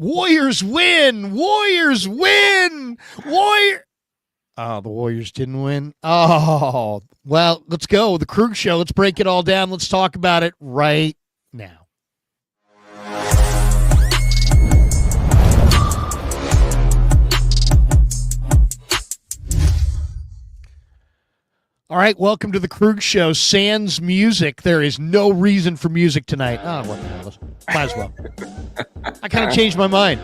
Warriors win! Warriors win! Oh, the Warriors didn't win. Oh, well, let's go. The Krueger Show. Let's break it all down. Let's talk about it right now. All right, welcome to the Krueger Show. Sans music. There is no reason for music tonight. Oh, what the hell? Might as well. I kind of changed my mind.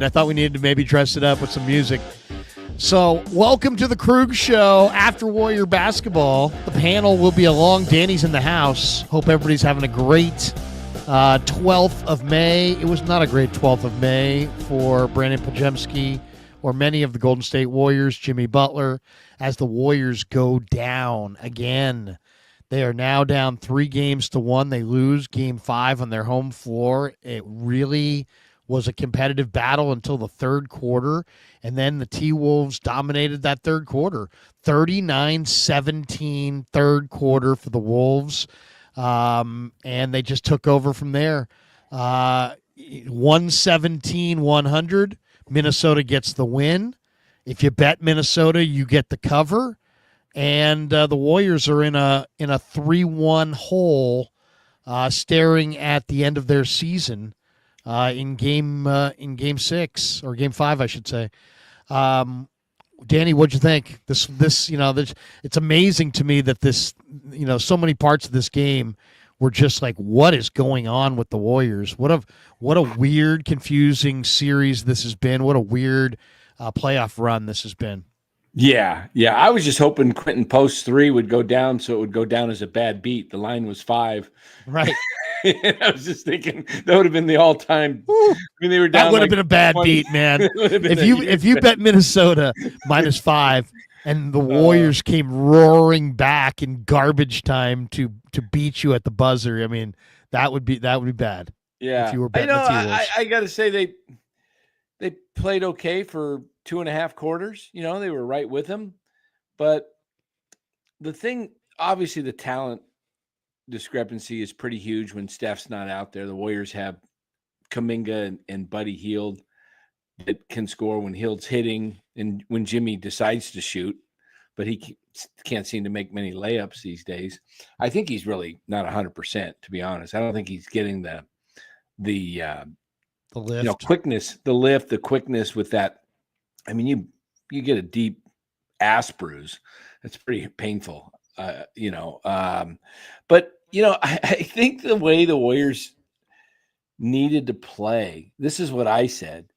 I thought we needed to maybe dress it up with some music. So, welcome to the Krueger Show. After Warrior basketball, the panel will be along. Danny's in the house. Hope everybody's having a great 12th of May. It was not a great 12th of May for Brandin Podziemski or many of the Golden State Warriors, Jimmy Butler, as the Warriors go down again. They are now down 3-1. They lose Game 5 on their home floor. It really was a competitive battle until the third quarter, and then the T-Wolves dominated that third quarter. 39-17 third quarter for the Wolves, and they just took over from there. 117-100. Minnesota gets the win. If you bet Minnesota, you get the cover. And the Warriors are in a 3-1 hole, staring at the end of their season in game 6 or game 5, I should say. Danny, what'd you think? This it's amazing to me that this, so many parts of this game were just like, what is going on with the Warriors? What a weird, confusing series this has been. What a weird playoff run this has been. Yeah. I was just hoping Quentin Post 3 would go down, so it would go down as a bad beat. The line was 5. Right. And I was just thinking that would have been the all-time. I mean, they were down. That would have been a bad 20. Beat, man. If you bet Minnesota -5 and the Warriors came roaring back in garbage time to beat you at the buzzer, I mean, that would be bad. Yeah. If you were betting the T-Wolves. I got to say they played okay for 2.5 quarters. They were right with him. But the thing, obviously the talent discrepancy is pretty huge when Steph's not out there. The Warriors have Kuminga and Buddy Hield that can score when Hield's hitting and when Jimmy decides to shoot, but he can't seem to make many layups these days. I think he's really not 100%, to be honest. I don't think he's getting the lift, quickness, the quickness with that. I mean, you get a deep ass bruise. It's pretty painful, but I think the way the Warriors needed to play, this is what I said,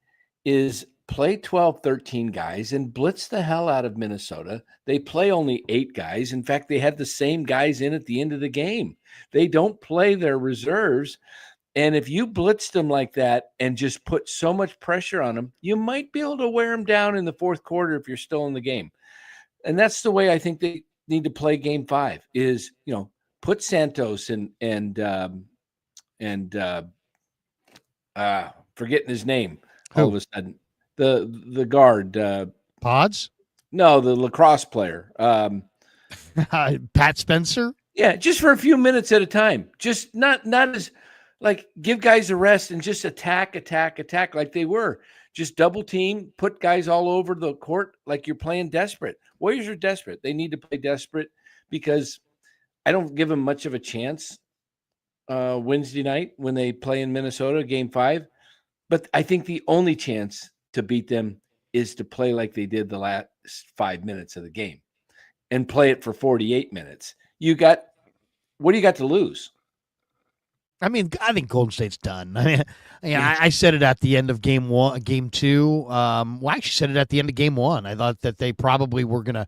is play 12, 13 guys and blitz the hell out of Minnesota. They play only 8 guys. In fact, they had the same guys in at the end of the game. They don't play their reserves. And if you blitzed them like that and just put so much pressure on them, you might be able to wear them down in the fourth quarter if you're still in the game. And that's the way I think they need to play game 5 is, put Santos and forgetting his name all of a sudden. The guard. Pods? No, the lacrosse player. Pat Spencer? Yeah, just for a few minutes at a time. Just not as like give guys a rest and just attack like they were. Just double team, put guys all over the court like you're playing desperate. Warriors are desperate. They need to play desperate because I don't give them much of a chance Wednesday night when they play in Minnesota, game 5. But I think the only chance to beat them is to play like they did the last 5 minutes of the game and play it for 48 minutes. What do you got to lose? I mean, I think Golden State's done. I said it at the end of game 2. I actually said it at the end of game 1. I thought that they probably were gonna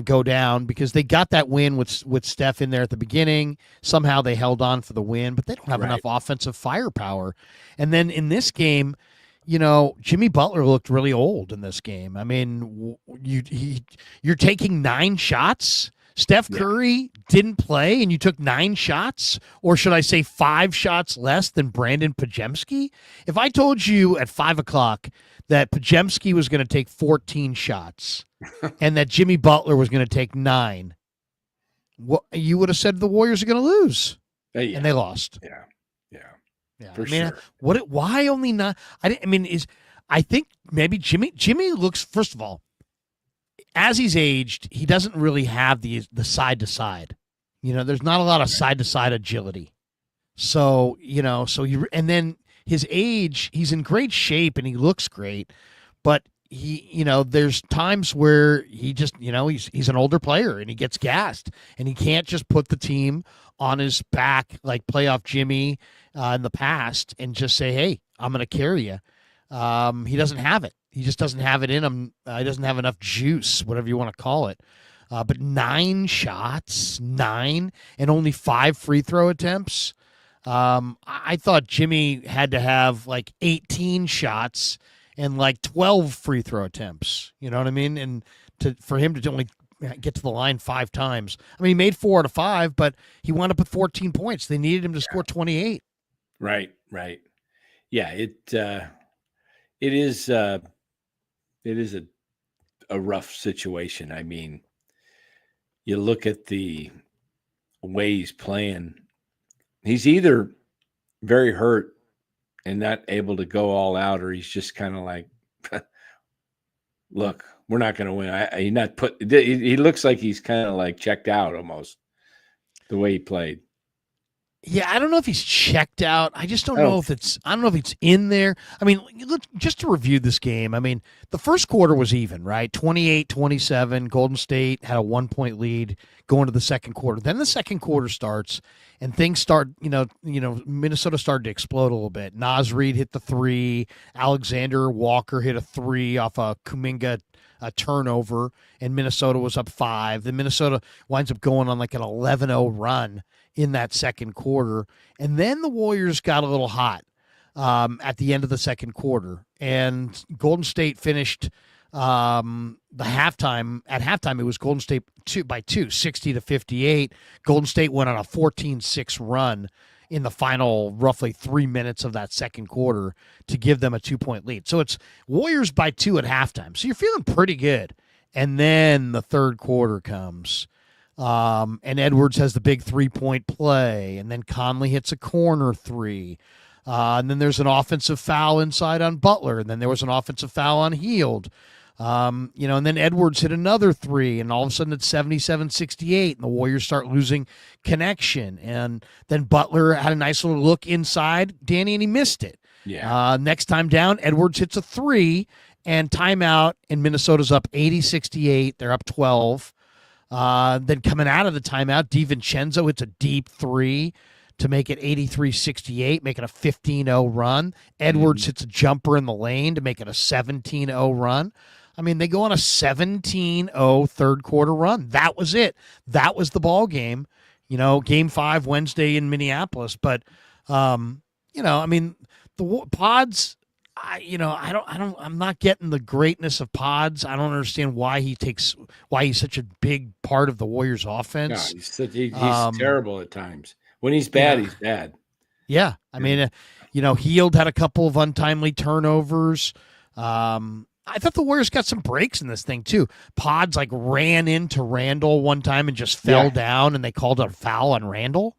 go down because they got that win with Steph in there at the beginning. Somehow they held on for the win, but they don't have enough offensive firepower. And then in this game, Jimmy Butler looked really old in this game. I mean, you're taking 9 shots. Steph Curry didn't play and you took 9 shots, or should I say 5 shots less than Brandin Podziemski? If I told you at 5:00 that Podziemski was going to take 14 shots and that Jimmy Butler was going to take 9, you would have said the Warriors are going to lose. Yeah. And they lost. Yeah. Yeah, for I mean, sure. why only not? I think maybe Jimmy looks, first of all, as he's aged, he doesn't really have the side to side. There's not a lot of side to side agility. So, and then his age, he's in great shape and he looks great, but there's times where he just, he's an older player and he gets gassed and he can't just put the team on his back like playoff Jimmy in the past and just say, "Hey, I'm going to carry you." He doesn't have it. He just doesn't have it in him. He doesn't have enough juice, whatever you want to call it. But 9 shots, and only 5 free throw attempts. I thought Jimmy had to have like 18 shots and like 12 free throw attempts. You know what I mean? And for him to only get to the line 5 times. I mean, he made 4 out of 5, but he wound up with 14 points. They needed him to score 28. Right. Yeah, it is a rough situation. I mean, you look at the way he's playing. He's either very hurt and not able to go all out, or he's just kind of like, look, we're not going to win. He looks like he's kind of like checked out almost the way he played. Yeah, I don't know if he's checked out. I just don't know if it's in there. I mean, just to review this game, I mean, the first quarter was even, right? 28-27. Golden State had a 1-point lead going to the second quarter. Then the second quarter starts and things start, Minnesota started to explode a little bit. Naz Reid hit the 3, Alexander Walker hit a 3 off a Kuminga turnover, and Minnesota was up 5. Then Minnesota winds up going on like an 11-0 run in that second quarter. And then the Warriors got a little hot at the end of the second quarter. And Golden State finished the halftime. At halftime, it was Golden State by 2, 60-58. Golden State went on a 14-6 run in the final roughly 3 minutes of that second quarter to give them a 2-point lead. So it's Warriors by 2 at halftime. So you're feeling pretty good. And then the third quarter comes. And Edwards has the big 3-point play, and then Conley hits a corner 3. And then there's an offensive foul inside on Butler, and then there was an offensive foul on Hield. And then Edwards hit another 3, and all of a sudden it's 77-68, and the Warriors start losing connection. And then Butler had a nice little look inside, Danny, and he missed it. Yeah. Next time down, Edwards hits a 3, and timeout, and Minnesota's up 80-68. They're up 12. Then coming out of the timeout, DiVincenzo hits a deep 3 to make it 83-68, making a 15-0 run. Edwards hits a jumper in the lane to make it a 17-0 run. I mean, they go on a 17-0 third quarter run. That was it. That was the ball game. Game 5 Wednesday in Minneapolis. But the Pods. I'm not getting the greatness of Pods. I don't understand why he's such a big part of the Warriors offense. No, he's terrible at times. When he's bad, he's bad. Yeah. I mean, Hield had a couple of untimely turnovers. I thought the Warriors got some breaks in this thing too. Pods ran into Randall one time and just fell down, and they called a foul on Randall.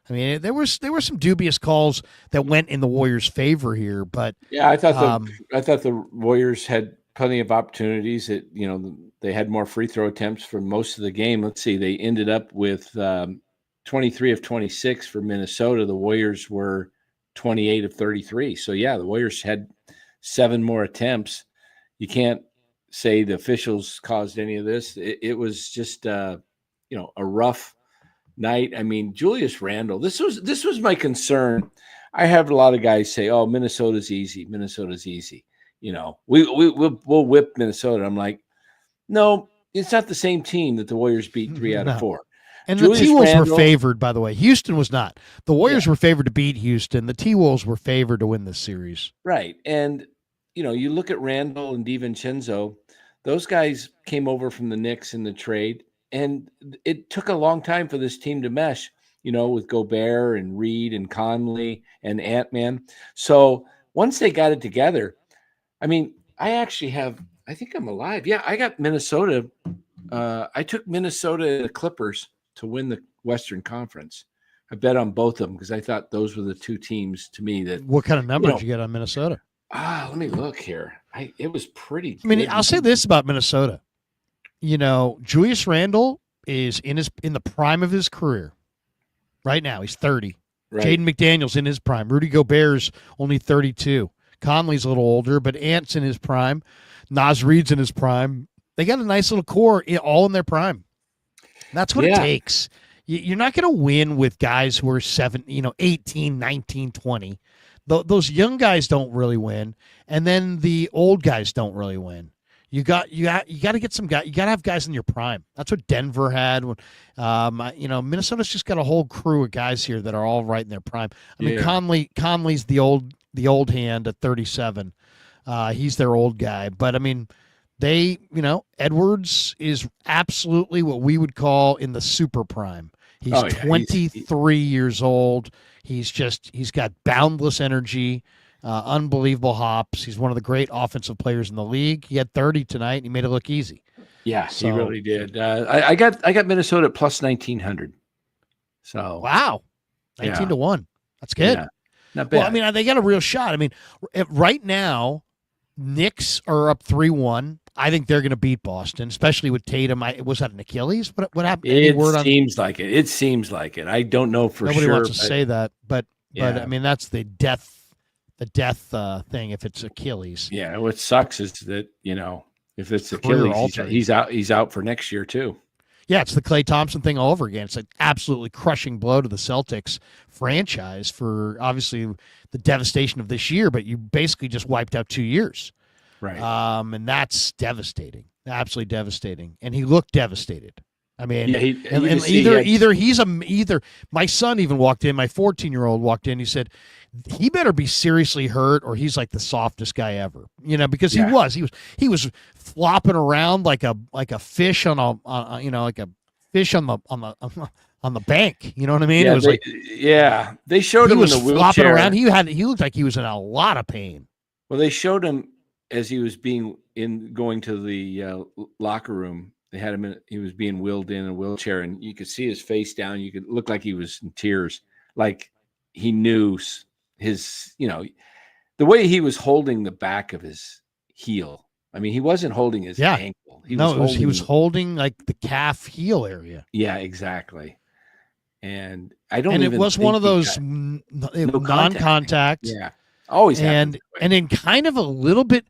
I mean, there were some dubious calls that went in the Warriors' favor here, but I thought the Warriors had plenty of opportunities. That they had more free throw attempts for most of the game. Let's see, they ended up with 23 of 26 for Minnesota. The Warriors were 28 of 33. So the Warriors had 7 more attempts. You can't say the officials caused any of this. It was just a rough night. I mean, Julius Randle, this was my concern. I have a lot of guys say, "Oh, Minnesota's easy. Minnesota's easy." We'll whip Minnesota. I'm like, no, it's not the same team that the Warriors beat 3 out of 4. And Julius the T-Wolves were favored, by the way. Houston was not. The Warriors were favored to beat Houston. The T-Wolves were favored to win this series. Right. And you look at Randall and DiVincenzo, those guys came over from the Knicks in the trade. And it took a long time for this team to mesh, with Gobert and Reed and Conley and Ant-Man. So once they got it together, I mean, I think I'm alive. Yeah, I got Minnesota. I took Minnesota and the Clippers to win the Western Conference I bet on both of them because I thought those were the two teams to me that. What kind of number did you get on Minnesota? Let me look here. It was pretty good. I mean, I'll say this about Minnesota. Julius Randle is in the prime of his career right now. He's 30. Right. Jaden McDaniels in his prime. Rudy Gobert's only 32. Conley's a little older, but Ant's in his prime. Naz Reid's in his prime. They got a nice little core all in their prime. That's what it takes. You're not going to win with guys who are 18, 19, 20. Those young guys don't really win, and then the old guys don't really win. You got to get some guys. You got to have guys in your prime. That's what Denver had. Minnesota's just got a whole crew of guys here that are all right in their prime. I mean, Conley's the old hand at 37. He's their old guy, but I mean, Edwards is absolutely what we would call in the super prime. He's 23 years old. He's got boundless energy. Unbelievable hops. He's one of the great offensive players in the league. He had 30 tonight, and he made it look easy. Yeah, so, he really did. I got Minnesota at plus 1,900. So wow, 19-1. That's good. Yeah, not bad. Well, I mean, they got a real shot. I mean, right now, Knicks are up 3-1. I think they're going to beat Boston, especially with Tatum. Was that an Achilles? What happened? It seems like it. It seems like it. I don't know for Nobody sure. Nobody wants to say that, but I mean, that's the death thing if it's Achilles. Yeah, what sucks is that if it's Achilles, he's out for next year too. Yeah, it's the Klay Thompson thing all over again. It's an absolutely crushing blow to the Celtics franchise for obviously the devastation of this year, but you basically just wiped out 2 years. Right. And that's devastating, absolutely devastating. And he looked devastated. I mean, either my son even walked in, my 14-year-old walked in, he said, he better be seriously hurt or he's like the softest guy ever, because he was flopping around like a fish on the bank. You know what I mean? Yeah, it was they showed him in the wheelchair. Flopping around. He looked like he was in a lot of pain. Well, they showed him as he was going to the locker room. They had him he was being wheeled in a wheelchair, and you could see his face down. You could look like he was in tears, like he knew his, the way he was holding the back of his heel. I mean, he wasn't holding his ankle. He was holding like the calf heel area. Yeah, exactly. And it was one of those non-contact. Yeah, always. And in kind of a little bit,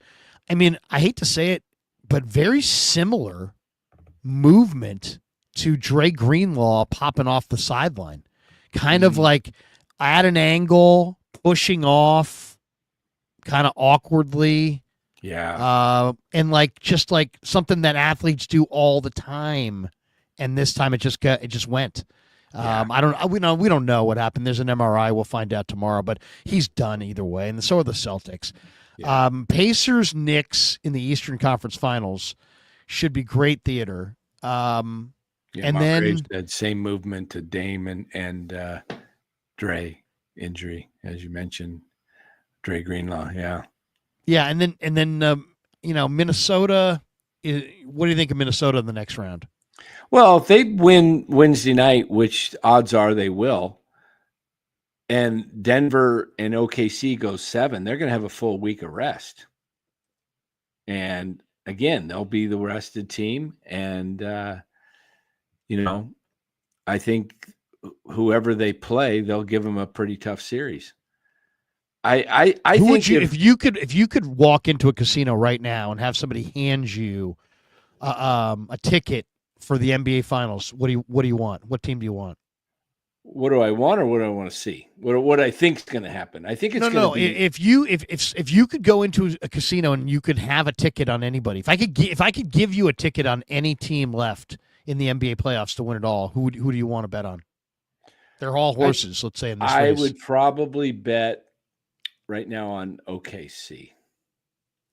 I mean, I hate to say it, but very similar movement to Dre Greenlaw popping off the sideline, kind of like at an angle, pushing off kind of awkwardly. Yeah. And just like something that athletes do all the time. And this time it just went. Yeah. We don't know what happened. There's an MRI. We'll find out tomorrow, but he's done either way. And so are the Celtics. Yeah. Pacers, Knicks in the Eastern Conference Finals should be great theater. And then that same movement to Dame and Dre injury, as you mentioned, Dre Greenlaw. Yeah. Yeah. And then Minnesota, what do you think of Minnesota in the next round? Well, if they win Wednesday night, which odds are they will, and Denver and OKC go 7, they're going to have a full week of rest. And again, they'll be the rested team. And, I think whoever they play, they'll give them a pretty tough series. I think if you could walk into a casino right now and have somebody hand you a ticket for the NBA Finals, what do you want? What team do you want? What do I want, or what do I want to see? What I think is going to happen? I think it's going to be. If you could go into a casino and you could have a ticket on anybody, if I could give you a ticket on any team left in the NBA playoffs to win it all, who do you want to bet on? They're all horses. Let's say in this race. I would probably bet right now on OKC.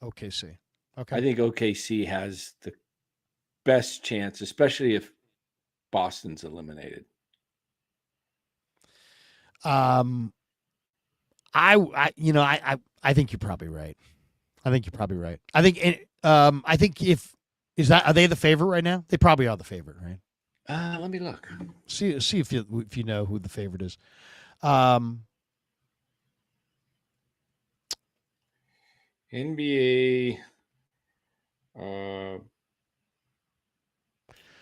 OKC. Okay. I think OKC has the best chance, especially if Boston's eliminated. I think you're probably right. I think are they the favorite right now? They probably are the favorite, right? Let me look. See if you know who the favorite is. NBA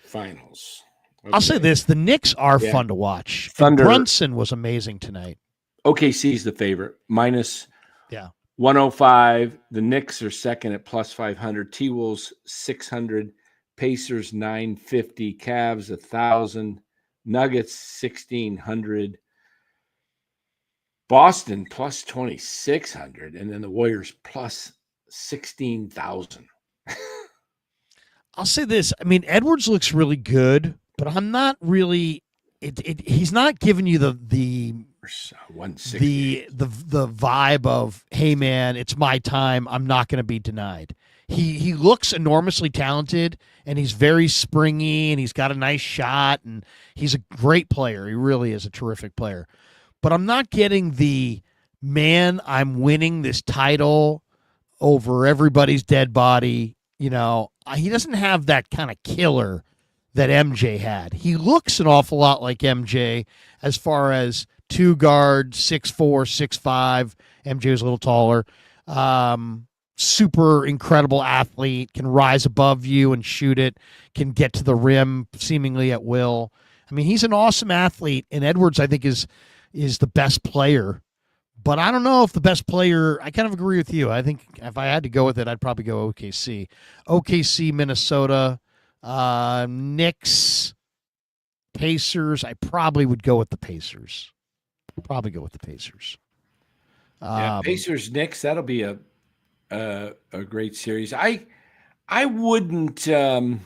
finals. Okay. I'll say this: the Knicks are Yeah. fun to watch. Thunder. And Brunson was amazing tonight. OKC's the favorite, minus Yeah. 105. The Knicks are second at plus 500. T-Wolves 600. Pacers 950. Cavs 1,000. Nuggets 1,600. Boston plus 2,600, and then the Warriors plus 16,000. I'll say this: I mean, Edwards looks really good, but I'm not really. He's not giving you the vibe of, hey man, it's my time. I'm not going to be denied. He looks enormously talented, and he's very springy, and he's got a nice shot, and he's a great player. He really is a terrific player. But I'm not getting the, man, I'm winning this title over everybody's dead body. You know, he doesn't have that kind of killer that MJ had. He looks an awful lot like MJ as far as two guard, 6'4", 6'5". MJ was a little taller. Super incredible athlete, can rise above you and shoot it, can get to the rim seemingly at will. I mean, he's an awesome athlete, and Edwards, I think, is the best player. But I don't know if the best player, I kind of agree with you. I think if I had to go with it, I'd probably go OKC. OKC, Minnesota, Knicks, Pacers. I probably would go with the Pacers. Pacers, Knicks, that'll be a great series. I wouldn't I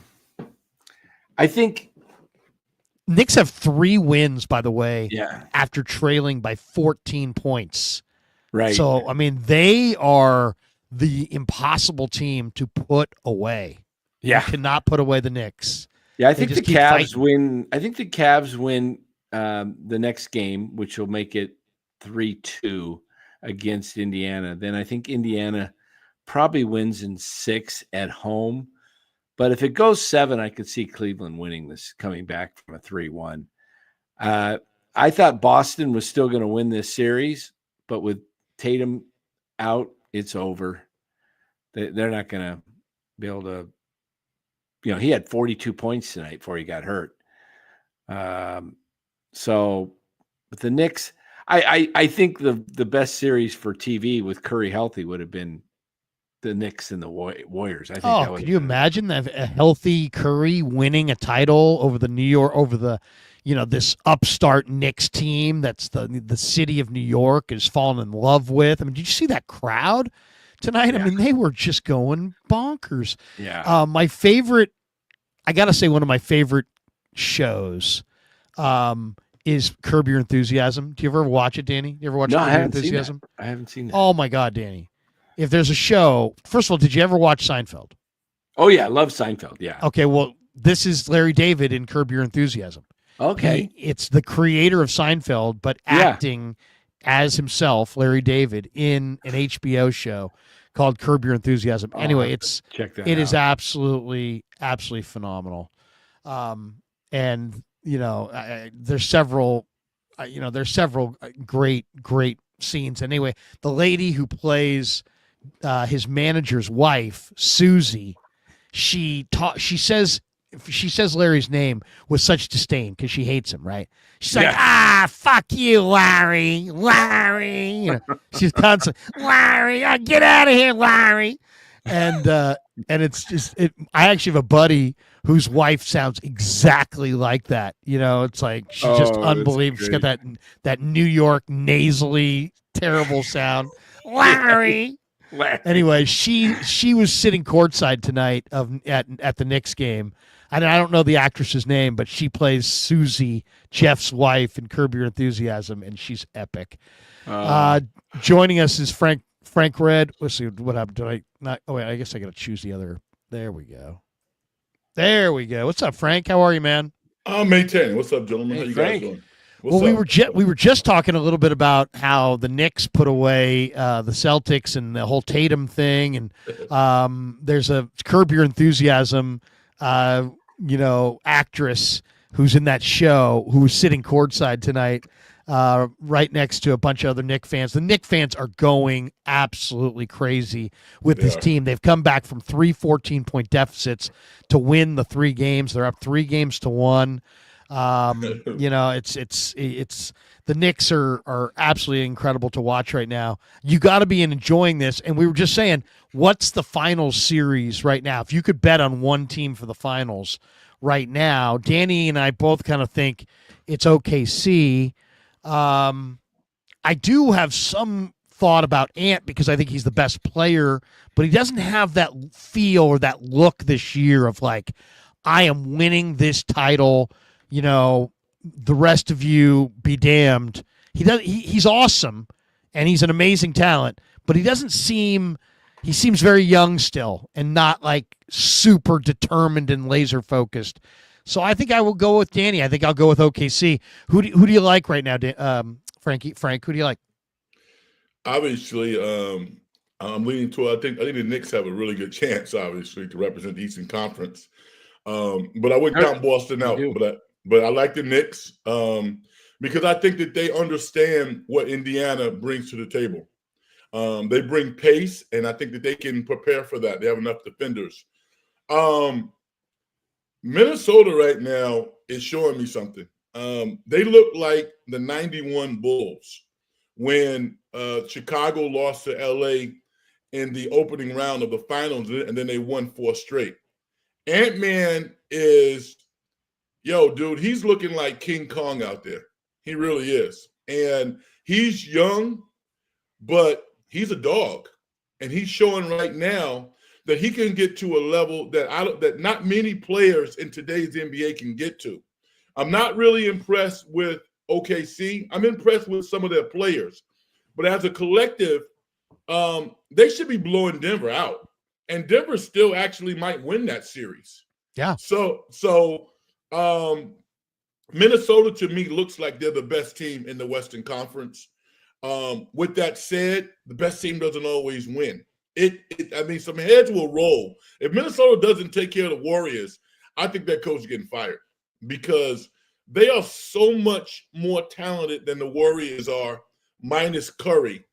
think Knicks have 3 wins, by the way, yeah, after trailing by 14 points. right. So, I mean, they are the impossible team to put away. Yeah. You cannot put away the Knicks. Yeah, I think the Cavs fighting. win. I think the Cavs win the next game, which will make it 3-2 against Indiana. Then I think Indiana probably wins in 6 at home. But if it goes 7, I could see Cleveland winning this, coming back from a 3-1. I thought Boston was still going to win this series, but with Tatum out, it's over. They're not going to be able to. You know, he had 42 points tonight before he got hurt. So with the Knicks, I think the best series for TV with Curry healthy would have been the Knicks and the Warriors. I think. Oh, could you imagine that a healthy Curry winning a title over this upstart Knicks team that's the city of New York is falling in love with? I mean, did you see that crowd tonight? Yeah. I mean, they were just going bonkers. Yeah. My favorite, I got to say, one of my favorite shows is Curb Your Enthusiasm. Do you ever watch it, Danny? You ever watch Curb Your Enthusiasm? I haven't seen that. Oh, my God, Danny. If there's a show, first of all, did you ever watch Seinfeld? Oh, yeah. I love Seinfeld. Yeah. Okay, well, this is Larry David in Curb Your Enthusiasm. Okay. It's the creator of Seinfeld, but acting as himself, Larry David, in an HBO show called Curb Your Enthusiasm. Anyway, check that it out. is absolutely phenomenal. And there's several great scenes. Anyway, the lady who plays his manager's wife, Susie, she says Larry's name with such disdain because she hates him, right? She's like, fuck you, Larry. You know, she's constantly, Larry, get out of here, Larry. And it's just, I actually have a buddy whose wife sounds exactly like that. You know, it's like, she's just unbelievable. She's got that New York nasally, terrible sound. Larry. Anyway, she was sitting courtside tonight at the Knicks game. I don't know the actress's name, but she plays Susie, Jeff's wife, in Curb Your Enthusiasm, and she's epic. Joining us is Frank Red. Let's see what happened. Did I not? Oh wait, I guess I got to choose the other. There we go. What's up, Frank? How are you, man? I'm maintaining. What's up, gentlemen? Hey, How you Frank. guys doing? We were just talking a little bit about how the Knicks put away the Celtics and the whole Tatum thing, and there's a Curb Your Enthusiasm, actress who's in that show, who was sitting courtside tonight, right next to a bunch of other Knick fans. The Knick fans are going absolutely crazy with this team. They've come back from 3 14-point deficits to win the 3 games. They're up 3-1. It's the Knicks are absolutely incredible to watch right now. You got to be enjoying this. And we were just saying, what's the finals series right now? If you could bet on one team for the finals right now, Danny and I both kind of think it's OKC. I do have some thought about Ant because I think he's the best player, but he doesn't have that feel or that look this year of like, I am winning this title. The rest of you be damned. He's awesome and he's an amazing talent, but he seems very young still and not like super determined and laser focused. So I think I will go with Danny. I think I'll go with OKC. Who do you like right now, Frank, who do you like? Obviously, I'm leaning toward. I think the Knicks have a really good chance, obviously, to represent the Eastern Conference. But I wouldn't count Boston out. But I like the Knicks because I think that they understand what Indiana brings to the table. They bring pace, and I think that they can prepare for that. They have enough defenders. Minnesota right now is showing me something. They look like the 91 Bulls when Chicago lost to LA in the opening round of the finals, and then they won 4 straight. Ant-Man is, dude, he's looking like King Kong out there. He really is. And he's young, but he's a dog. And he's showing right now that he can get to a level that not many players in today's NBA can get to. I'm not really impressed with OKC. I'm impressed with some of their players. But as a collective, they should be blowing Denver out. And Denver still actually might win that series. Yeah. So Minnesota to me looks like they're the best team in the Western Conference. With that said, the best team doesn't always win. Some heads will roll. If Minnesota doesn't take care of the Warriors, I think that coach is getting fired because they are so much more talented than the Warriors are, minus Curry.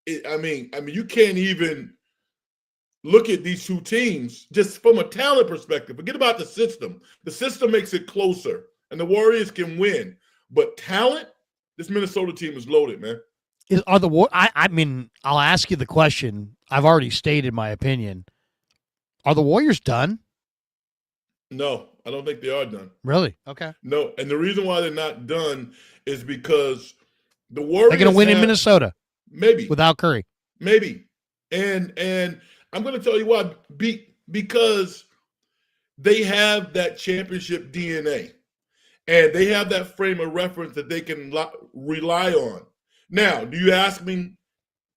You can't even look at these two teams just from a talent perspective. Forget about the system. The system makes it closer, and the Warriors can win. But talent, this Minnesota team is loaded, man. I'll ask you the question. I've already stated my opinion. Are the Warriors done? No, I don't think they are done. Really? Okay. No, and the reason why they're not done is because the Warriors. They're going to win in Minnesota. Maybe. Without Curry. Maybe. And I'm going to tell you why. Because they have that championship DNA. And they have that frame of reference that they can rely on. Now, do you ask me,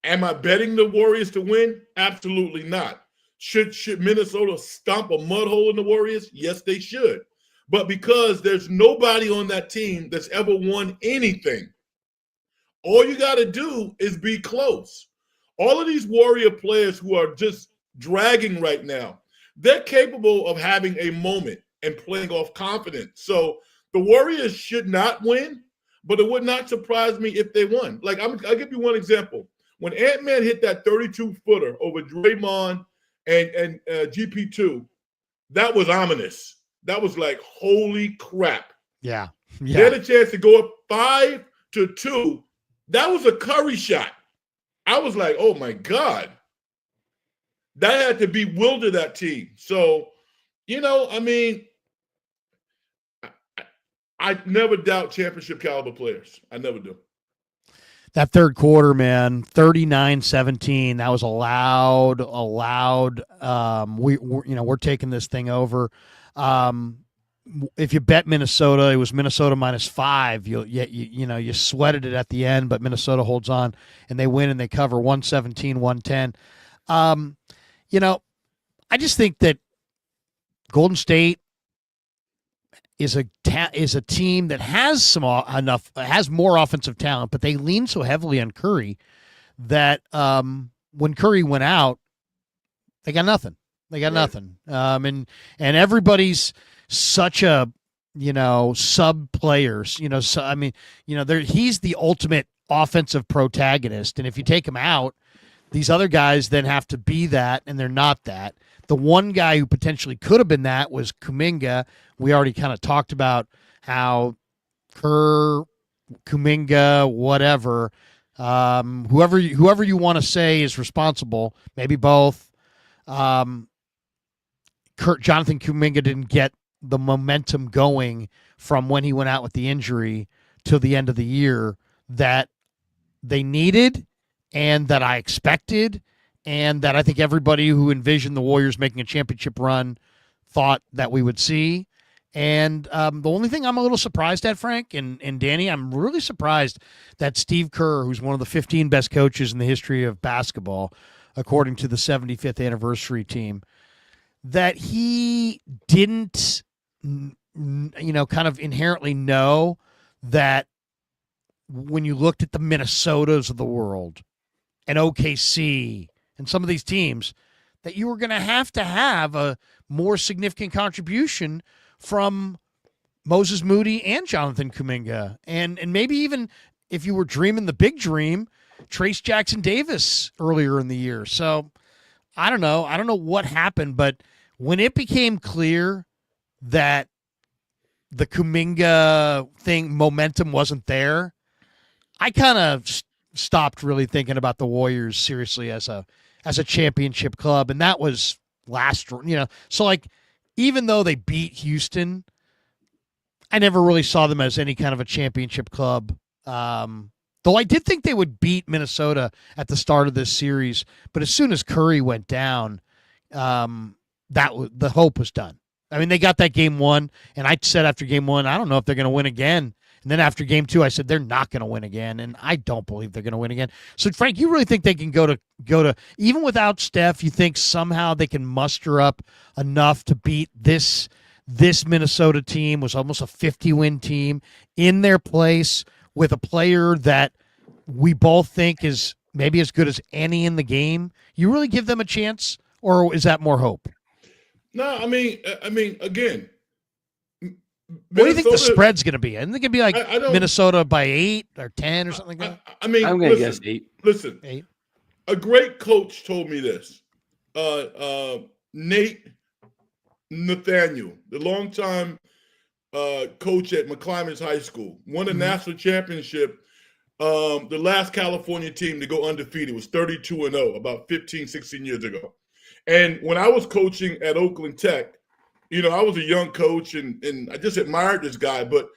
am I betting the Warriors to win? Absolutely not. Should Minnesota stomp a mud hole in the Warriors? Yes, they should. But because there's nobody on that team that's ever won anything, all you got to do is be close. All of these Warrior players who are just dragging right now, they're capable of having a moment and playing off confidence. So the Warriors should not win, but it would not surprise me if they won. Like, I'll give you one example. When Ant-Man hit that 32-footer over Draymond and GP2, that was ominous. That was like, holy crap. Yeah. They had a chance to go up 5-2. That was a Curry shot. I was like, oh, my God. That had to bewilder that team. So, I never doubt championship caliber players. I never do. That third quarter, man, 39-17. That was a loud. We're taking this thing over. If you bet Minnesota, it was Minnesota -5. You sweated it at the end, but Minnesota holds on and they win and they cover 117-110. I just think that Golden State is a team that has has more offensive talent, but they lean so heavily on Curry that when Curry went out, they got nothing. They got nothing. And everybody's such a sub players. So I mean, he's the ultimate offensive protagonist, and if you take him out, these other guys then have to be that, and they're not that. The one guy who potentially could have been that was Kuminga. We already kind of talked about how Kuminga, whatever, whoever you want to say is responsible, maybe both. Jonathan Kuminga didn't get the momentum going from when he went out with the injury till the end of the year that they needed and that I expected and that I think everybody who envisioned the Warriors making a championship run thought that we would see. And the only thing I'm a little surprised at, Frank and Danny, I'm really surprised that Steve Kerr, who's one of the 15 best coaches in the history of basketball, according to the 75th anniversary team, that he didn't, kind of inherently know that when you looked at the Minnesotas of the world and OKC and some of these teams, that you were going to have a more significant contribution from Moses Moody and Jonathan Kuminga. And maybe even if you were dreaming the big dream, Trace Jackson Davis earlier in the year. So I don't know. I don't know what happened, but when it became clear that the Kuminga thing momentum wasn't there, I kind of stopped really thinking about the Warriors seriously as a championship club. And that was so like, even though they beat Houston, I never really saw them as any kind of a championship club. Though I did think they would beat Minnesota at the start of this series, but as soon as Curry went down, the hope was done. I mean, they got that game one, and I said after game one, I don't know if they're going to win again. And then after game two, I said they're not going to win again, and I don't believe they're going to win again. So, Frank, you really think they can go to even without Steph? You think somehow they can muster up enough to beat this Minnesota team? Was almost a 50-win team in their place with a player that we both think is maybe as good as any in the game. You really give them a chance, or is that more hope? No, I mean, again. What do you think the spread's going to be? I think it'd be like Minnesota by 8 or 10 or something like that. I'm going to guess 8. Listen, 8. A great coach told me this. Nate Nathaniel, the longtime coach at McClymonds High School, won a national championship. The last California team to go undefeated was 32-0 about 15, 16 years ago. And when I was coaching at Oakland Tech, I was a young coach and I just admired this guy. But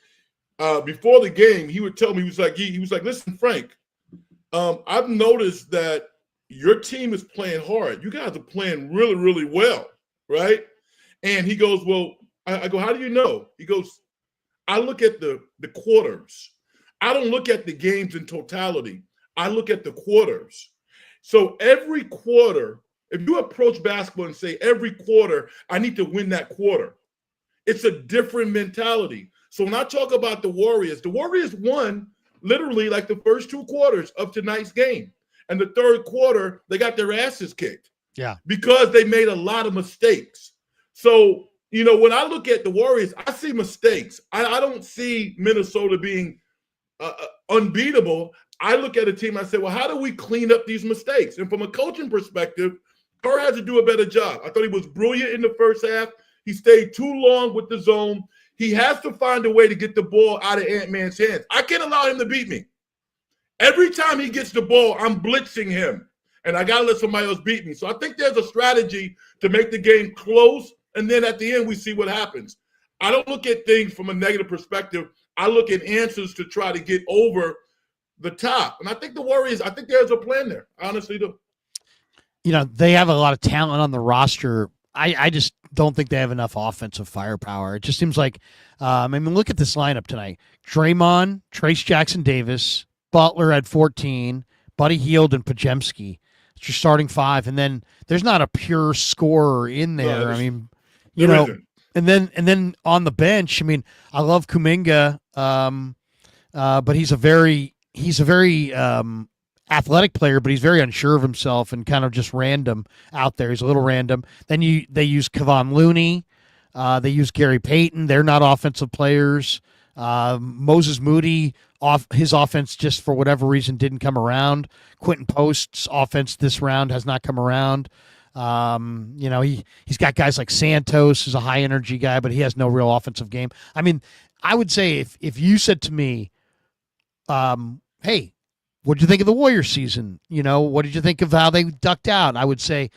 before the game, he would tell me, he was like, listen, Frank, I've noticed that your team is playing hard. You guys are playing really, really well, right? And he goes, well, I go, how do you know? He goes, I look at the quarters. I don't look at the games in totality. I look at the quarters. So every quarter, if you approach basketball and say every quarter, I need to win that quarter, it's a different mentality. So when I talk about the Warriors won literally like the first 2 quarters of tonight's game. And the third quarter, they got their asses kicked. Yeah. Because they made a lot of mistakes. So, when I look at the Warriors, I see mistakes. I don't see Minnesota being unbeatable. I look at a team, I say, well, how do we clean up these mistakes? And from a coaching perspective, Kerr has to do a better job. I thought he was brilliant in the first half. He stayed too long with the zone. He has to find a way to get the ball out of Ant-Man's hands. I can't allow him to beat me. Every time he gets the ball, I'm blitzing him, and I got to let somebody else beat me. So I think there's a strategy to make the game close, and then at the end we see what happens. I don't look at things from a negative perspective. I look at answers to try to get over the top. And I think the Warriors, I think there's a plan there. I honestly do. They have a lot of talent on the roster. I just don't think they have enough offensive firepower. It just seems like, look at this lineup tonight. Draymond, Trace Jackson Davis, Butler at 14, Buddy Hield, and Podziemski. It's your starting 5. And then there's not a pure scorer in there. And then on the bench, I love Kuminga, but he's a very athletic player, but he's very unsure of himself and kind of just random out there. He's a little random. Then they use Kevon Looney, They use Gary Payton. They're not offensive players. Moses Moody, his offense just for whatever reason didn't come around. Quentin Post's offense this round has not come around. He's got guys like Santos, who's a high energy guy, but he has no real offensive game. I mean, I would say if you said to me, hey, what did you think of the Warriors season? What did you think of how they ducked out? I would say,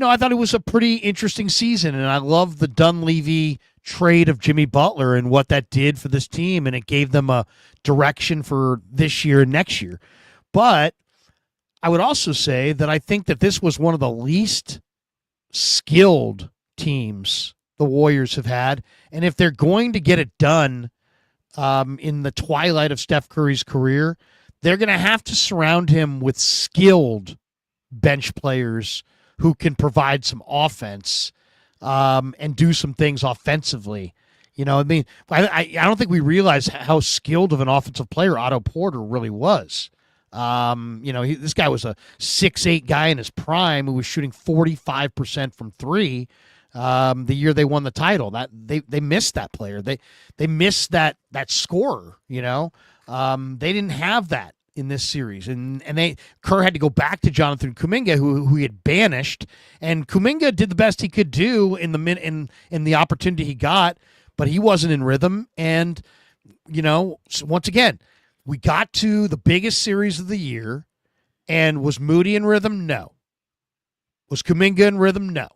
I thought it was a pretty interesting season, and I love the Dunleavy trade of Jimmy Butler and what that did for this team, and it gave them a direction for this year and next year. But I would also say that I think that this was one of the least skilled teams the Warriors have had, and if they're going to get it done in the twilight of Steph Curry's career, they're going to have to surround him with skilled bench players who can provide some offense and do some things offensively. I don't think we realize how skilled of an offensive player Otto Porter really was. This guy was a 6'8" guy in his prime who was shooting 45% from three the year they won the title. That they missed that player. They missed that scorer. They didn't have that in this series, and Kerr had to go back to Jonathan Kuminga, who he had banished, and Kuminga did the best he could do in the opportunity he got, but he wasn't in rhythm. And once again, we got to the biggest series of the year, and was Moody in rhythm? No. Was Kuminga in rhythm? No.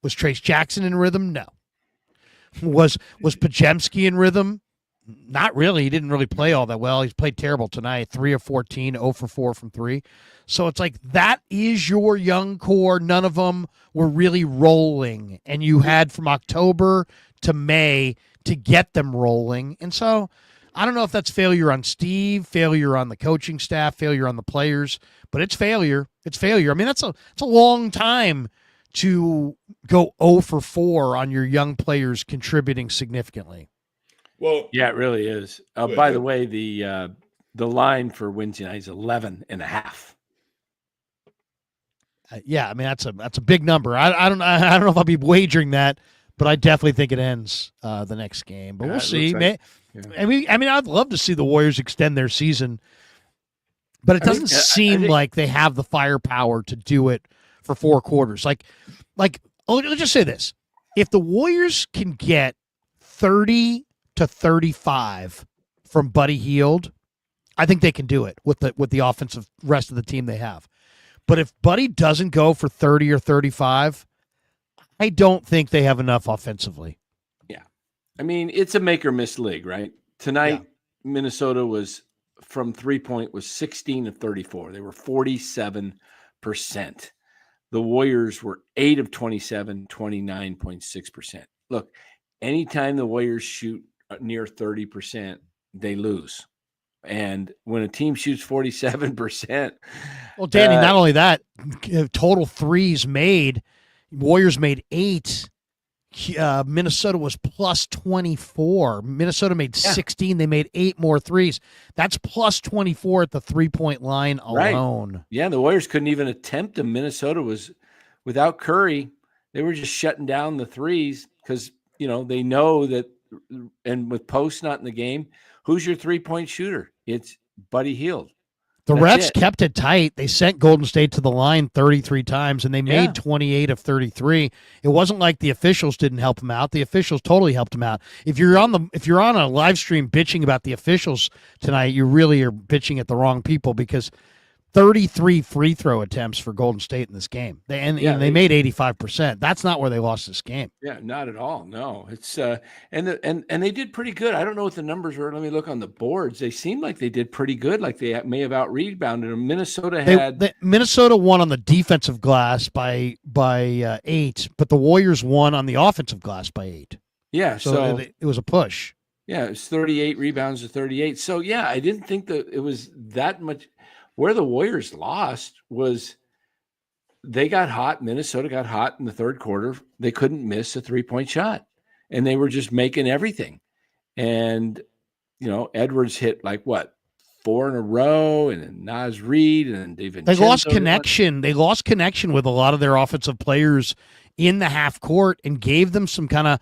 Was Trace Jackson in rhythm? No. Was Podziemski in rhythm? Not really. He didn't really play all that well. He's played terrible tonight. 3 of 14, 0 for 4 from 3. So it's like that is your young core. None of them were really rolling. And you had from October to May to get them rolling. And so I don't know if that's failure on Steve, failure on the coaching staff, failure on the players, but it's failure. It's failure. I mean, it's a long time to go 0 for 4 on your young players contributing significantly. Well, yeah, it really is. By the way, the line for Wednesday night is 11.5. Yeah, I mean that's a big number. I don't know if I'll be wagering that, but I definitely think it ends the next game. But we'll see. I'd love to see the Warriors extend their season, but it doesn't seem like they have the firepower to do it for 4 quarters. Like, let's just say this: if the Warriors can get 30 to 35 from Buddy Hield, I think they can do it with the offensive rest of the team they have. But if Buddy doesn't go for 30 or 35, I don't think they have enough offensively. Yeah. I mean, it's a make or miss league, right? Tonight, Minnesota was from 3-point was 16 of 34. They were 47%. The Warriors were 8 of 27, 29.6%. Look, anytime the Warriors shoot near 30%, they lose. And when a team shoots 47%, well, Danny, not only that, total threes made, Warriors made 8. Minnesota was plus 24. Minnesota made 16. They made 8 more threes. That's plus 24 at the 3-point line alone. Right. Yeah, the Warriors couldn't even attempt them. Minnesota was without Curry. They were just shutting down the threes because they know that. And with Post not in the game, who's your 3-point shooter? It's Buddy Hield. The refs kept it tight. They sent Golden State to the line 33 times, and they made 28 of 33. It wasn't like the officials didn't help them out. The officials totally helped them out. If you're on a live stream bitching about the officials tonight, you really are bitching at the wrong people, because 33 free throw attempts for Golden State in this game. They made 85%. That's not where they lost this game. Yeah, not at all. No, it's and they did pretty good. I don't know what the numbers were. Let me look on the boards. They seemed like they did pretty good. Like they may have out rebounded them. Minnesota won on the defensive glass by 8, but the Warriors won on the offensive glass by 8. Yeah, so it was a push. Yeah, it was 38 rebounds to 38. So yeah, I didn't think that it was that much. Where the Warriors lost was they got hot. Minnesota got hot in the third quarter. They couldn't miss a 3-point shot, and they were just making everything. And, Edwards hit 4 in a row, and then Naz Reid, and then David. They lost connection. They lost connection with a lot of their offensive players in the half court and gave them some kind of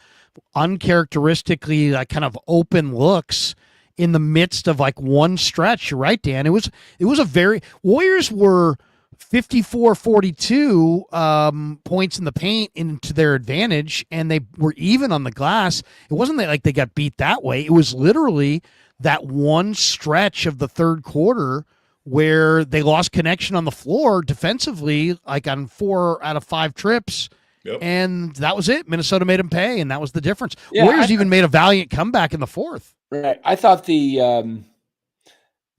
uncharacteristically like kind of open looks in the midst of like one stretch. You're right, Dan. It was a very Warriors were 54-42 points in the paint into their advantage, and they were even on the glass. It wasn't like they got beat that way. It was literally that one stretch of the third quarter where they lost connection on the floor defensively, like on 4 out of 5 trips. Yep. And that was it. Minnesota made them pay, and that was the difference. Yeah, Warriors even made a valiant comeback in the fourth. Right. I thought the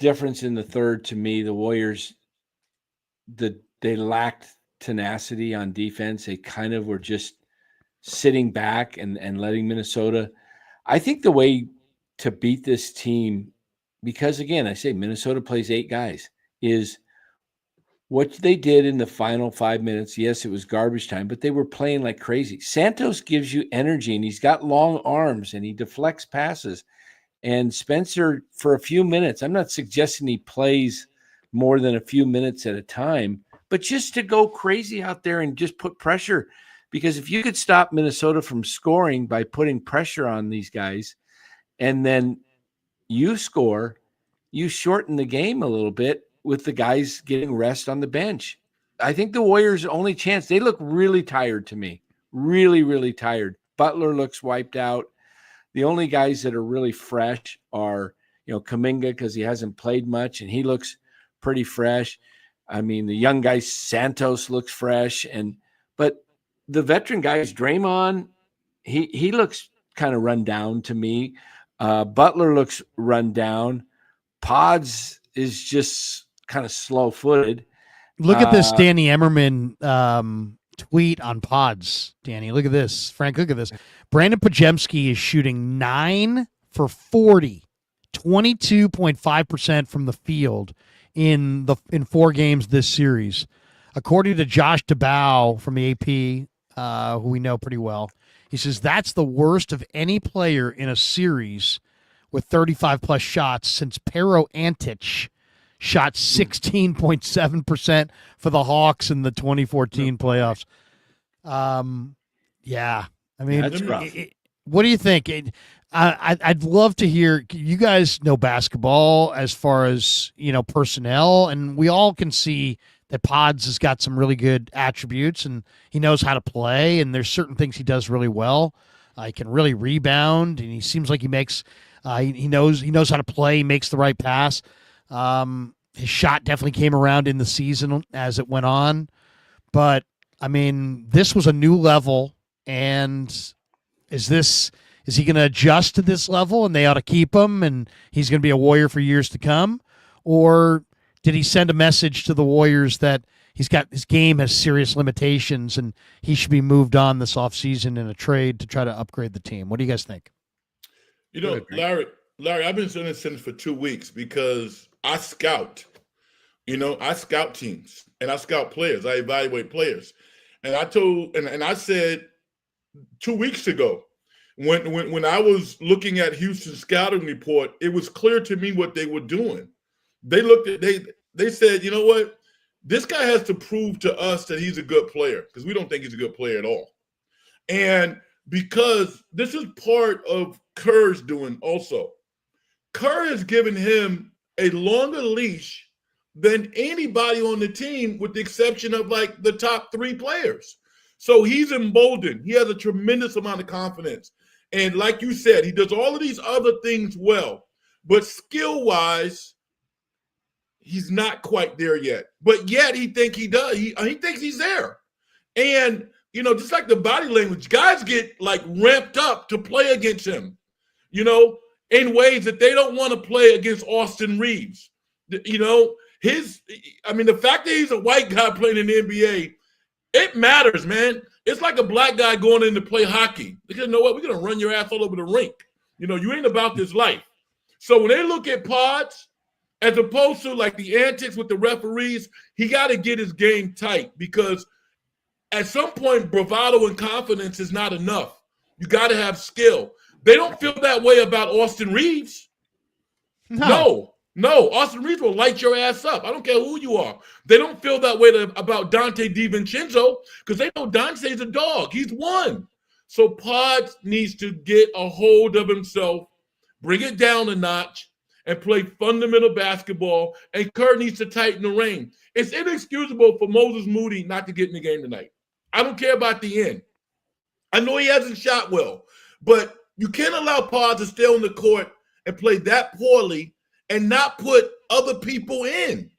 difference in the third, to me, the Warriors, they lacked tenacity on defense. They kind of were just sitting back and letting Minnesota. I think the way to beat this team, because again, I say Minnesota plays 8 guys, is what they did in the final 5 minutes. Yes, it was garbage time, but they were playing like crazy. Santos gives you energy, and he's got long arms, and he deflects passes. And Spencer, for a few minutes, I'm not suggesting he plays more than a few minutes at a time, but just to go crazy out there and just put pressure. Because if you could stop Minnesota from scoring by putting pressure on these guys, and then you score, you shorten the game a little bit with the guys getting rest on the bench. I think the Warriors' only chance, they look really tired to me. Really, really tired. Butler looks wiped out. The only guys that are really fresh are, Kuminga, because he hasn't played much, and he looks pretty fresh. I mean, the young guy Santos looks fresh, but the veteran guys, Draymond, he looks kind of run down to me. Butler looks run down. Pods is just kind of slow-footed. Look at this Danny Emmerman tweet on Pods, Danny. Look at this. Frank, look at this. Brandin Podziemski is shooting 9 for 40, 22.5% from the field in 4 games this series. According to Josh DeBow from the AP, who we know pretty well, he says that's the worst of any player in a series with 35-plus shots since Pero Antic shot 16.7% for the Hawks in the 2014 playoffs. Yeah. I mean, that's rough. What do you think? I'd love to hear. You guys know basketball as far as, personnel, and we all can see that Pods has got some really good attributes, and he knows how to play, and there's certain things he does really well. He can really rebound, and he seems like he makes he knows how to play. He makes the right pass. His shot definitely came around in the season as it went on, but I mean, this was a new level. And is he going to adjust to this level and they ought to keep him and he's going to be a Warrior for years to come? Or did he send a message to the Warriors that his game has serious limitations and he should be moved on this offseason in a trade to try to upgrade the team? What do you guys think? Larry, I've been saying this for 2 weeks because I scout. I scout teams and I scout players. I evaluate players. And I told and I said 2 weeks ago, when I was looking at Houston's scouting report, it was clear to me what they were doing. They said, you know what? This guy has to prove to us that he's a good player because we don't think he's a good player at all. And because this is part of Kerr's doing also. Kerr has given him a longer leash than anybody on the team with the exception of like the top 3 players. So he's emboldened. He has a tremendous amount of confidence. And like you said, he does all of these other things well. But skill-wise, he's not quite there yet. But yet he thinks he does. He thinks he's there. And, just like the body language, guys get like ramped up to play against him, in ways that they don't want to play against Austin Reeves. The fact that he's a white guy playing in the NBA, it matters, man. It's like a black guy going in to play hockey. Because you know what? We're going to run your ass all over the rink. You ain't about this life. So when they look at Pods, as opposed to like the antics with the referees, he got to get his game tight because at some point, bravado and confidence is not enough. You got to have skill. They don't feel that way about Austin Reeves. No. No, Austin Reeves will light your ass up. I don't care who you are. They don't feel that way about Dante DiVincenzo because they know Dante's a dog. He's one. So Pods needs to get a hold of himself, bring it down a notch, and play fundamental basketball. And Kerr needs to tighten the rein. It's inexcusable for Moses Moody not to get in the game tonight. I don't care about the end. I know he hasn't shot well, but you can't allow Pods to stay on the court and play that poorly and not put other people in.